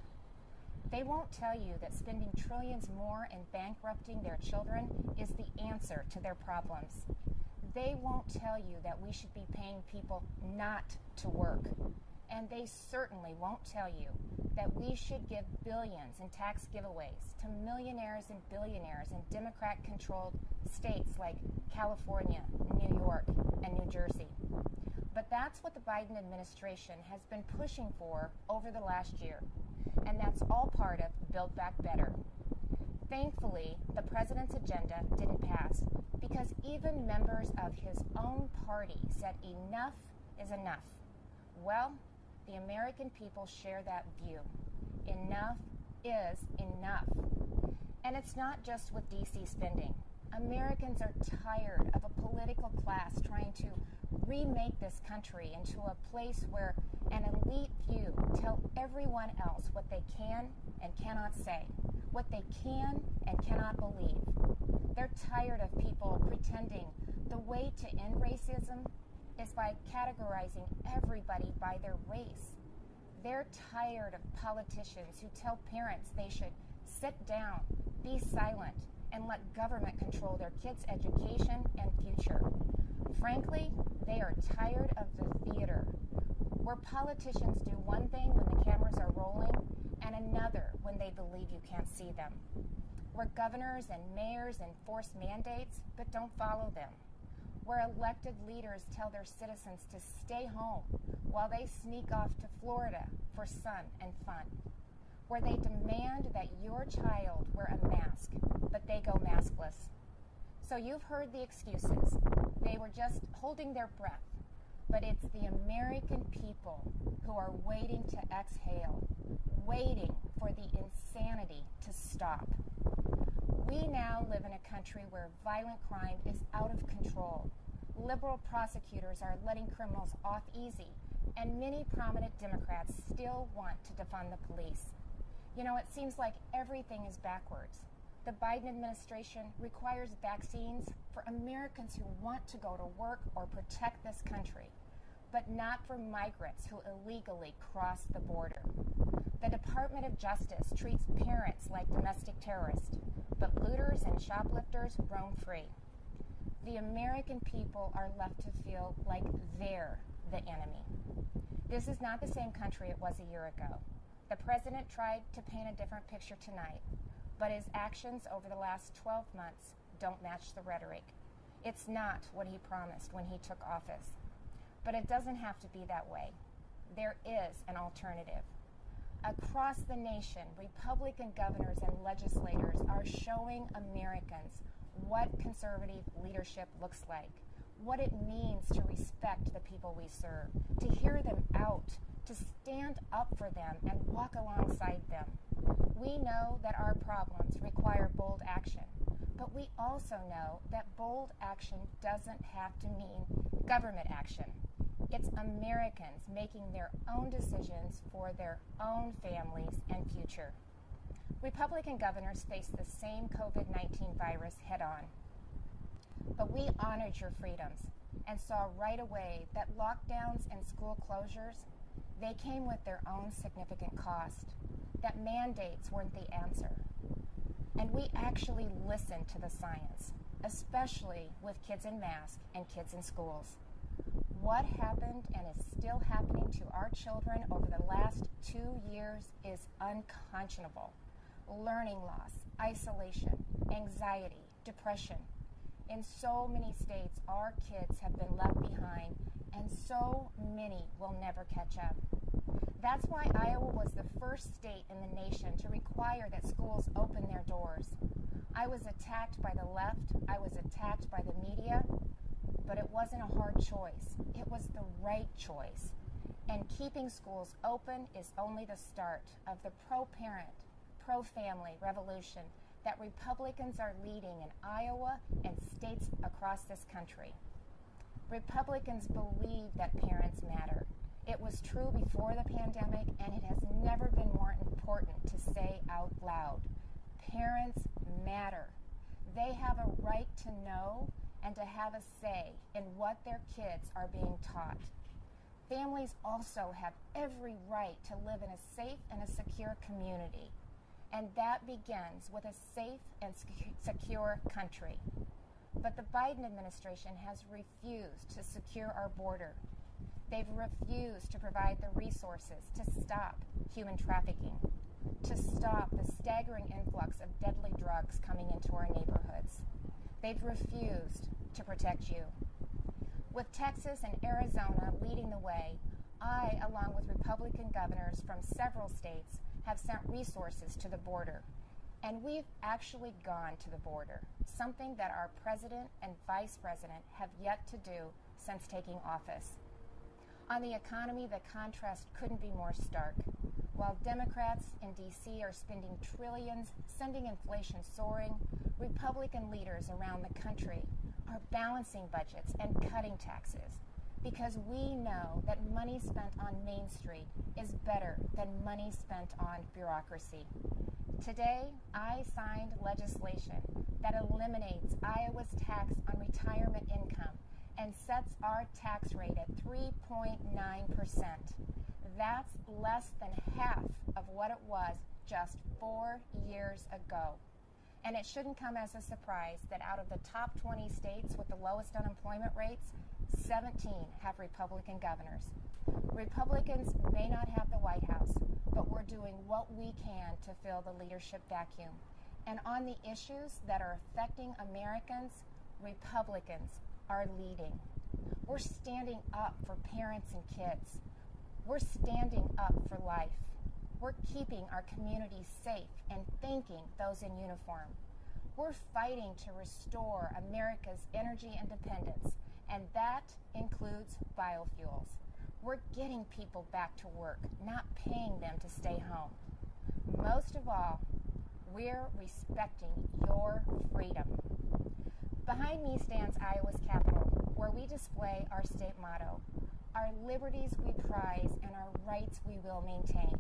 S19: They won't tell you that spending trillions more and bankrupting their children is the answer to their problems. They won't tell you that we should be paying people not to work. And they certainly won't tell you that we should give billions in tax giveaways to millionaires and billionaires in Democrat-controlled states like California, New York, and New Jersey. But that's what the Biden administration has been pushing for over the last year. And that's all part of Build Back Better. Thankfully, the president's agenda didn't pass because even members of his own party said enough is enough. Well, the American people share that view. Enough is enough. And it's not just with DC spending. Americans are tired of a political class trying to remake this country into a place where an elite few tell everyone else what they can and cannot say, what they can and cannot believe. They're tired of people pretending the way to end racism is by categorizing everybody by their race. They're tired of politicians who tell parents they should sit down, be silent, and let government control their kids' education and future. Frankly, they are tired of the theater, where politicians do one thing when the cameras are rolling and another when they believe you can't see them, where governors and mayors enforce mandates but don't follow them, where elected leaders tell their citizens to stay home while they sneak off to Florida for sun and fun, where they demand that your child wear a mask, but they go maskless. So you've heard the excuses. They were just holding their breath. But it's the American people who are waiting to exhale, waiting for the insanity to stop. We now live in a country where violent crime is out of control. Liberal prosecutors are letting criminals off easy, and many prominent Democrats still want to defund the police. You know, it seems like everything is backwards. The Biden administration requires vaccines for Americans who want to go to work or protect this country, but not for migrants who illegally cross the border. The Department of Justice treats parents like domestic terrorists, but looters and shoplifters roam free. The American people are left to feel like they're the enemy. This is not the same country it was a year ago. The president tried to paint a different picture tonight, but his actions over the last 12 months don't match the rhetoric. It's not what he promised when he took office. But it doesn't have to be that way. There is an alternative. Across the nation, Republican governors and legislators are showing Americans what conservative leadership looks like, what it means to respect the people we serve, to hear them out, to stand up for them and walk alongside them. We know that our problems require bold action, But we also know that bold action doesn't have to mean government action. It's Americans making their own decisions for their own families and future. Republican governors face the same COVID-19 virus head-on. But we honored your freedoms and saw right away that lockdowns and school closures, they came with their own significant cost, that mandates weren't the answer. And we actually listened to the science, especially with kids in masks and kids in schools. What happened and is still happening to our children over the last 2 years is unconscionable. Learning loss, isolation, anxiety, depression. In so many states, our kids have been left behind, and so many will never catch up. That's why Iowa was the first state in the nation to require that schools open their doors. I was attacked by the left, I was attacked by the media, but it wasn't a hard choice. It was the right choice. And keeping schools open is only the start of the pro-parent, pro-family revolution that Republicans are leading in Iowa and states across this country. Republicans believe that parents matter. It was true before the pandemic, and it has never been more important to say out loud. Parents matter. They have a right to know and to have a say in what their kids are being taught. Families also have every right to live in a safe and a secure community, and that begins with a safe and secure country. But the Biden administration has refused to secure our border. They've refused to provide the resources to stop human trafficking, to stop the staggering influx of deadly drugs coming into our neighborhoods. They've refused to protect you. With Texas and Arizona leading the way, I, along with Republican governors from several states, have sent resources to the border. And we've actually gone to the border, something that our president and vice president have yet to do since taking office. On the economy, the contrast couldn't be more stark. While Democrats in D.C. are spending trillions, sending inflation soaring, Republican leaders around the country are balancing budgets and cutting taxes because we know that money spent on Main Street is better than money spent on bureaucracy. Today, I signed legislation that eliminates Iowa's tax on retirement income and sets our tax rate at 3.9%. That's less than half of what it was just 4 years ago. And it shouldn't come as a surprise that out of the top 20 states with the lowest unemployment rates, 17 have Republican governors. Republicans may not have the White House, but we're doing what we can to fill the leadership vacuum. And on the issues that are affecting Americans, Republicans are leading. We're standing up for parents and kids. We're standing up for life. We're keeping our communities safe and thanking those in uniform. We're fighting to restore America's energy independence, and that includes biofuels. We're getting people back to work, not paying them to stay home. Most of all, we're respecting your freedom. Behind me stands Iowa's Capitol, where we display our state motto, our liberties we prize and our rights we will maintain.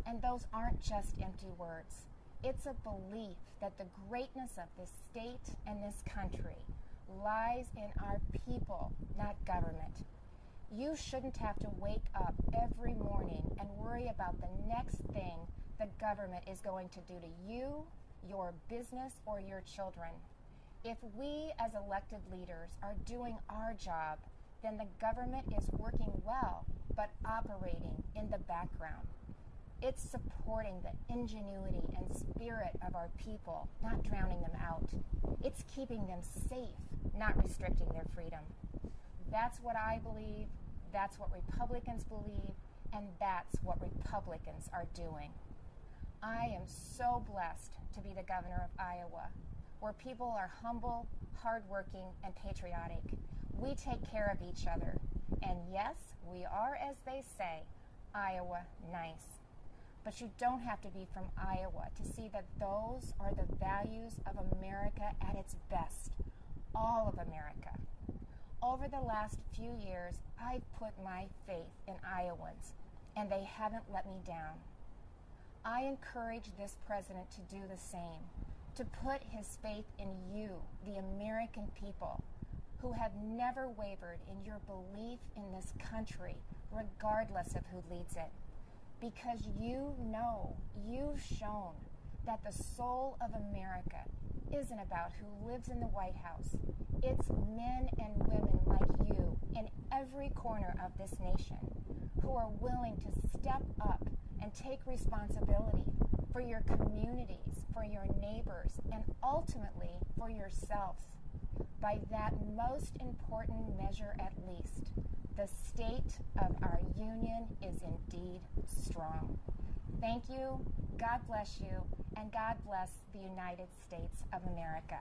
S19: And those aren't just empty words. It's a belief that the greatness of this state and this country lies in our people, not government. You shouldn't have to wake up every morning and worry about the next thing the government is going to do to you, your business, or your children. If we as elected leaders are doing our job, then the government is working well, but operating in the background. It's supporting the ingenuity and spirit of our people, not drowning them out. It's keeping them safe, not restricting their freedom. That's what I believe, that's what Republicans believe, and that's what Republicans are doing. I am so blessed to be the governor of Iowa, where people are humble, hardworking, and patriotic. We take care of each other. And yes, we are, as they say, Iowa nice. but you don't have to be from Iowa to see that those are the values of America at its best, all of America. Over the last few years, I've put my faith in Iowans, and they haven't let me down. I encourage this president to do the same, to put his faith in you, the American people, who have never wavered in your belief in this country, regardless of who leads it. Because you know, you've shown that the soul of America isn't about who lives in the White House. It's men and women like you in every corner of this nation who are willing to step up and take responsibility for your communities, for your neighbors, and ultimately for yourselves. By that most important measure at least, the state of our union is indeed strong. Thank you, God bless you, and God bless the United States of America.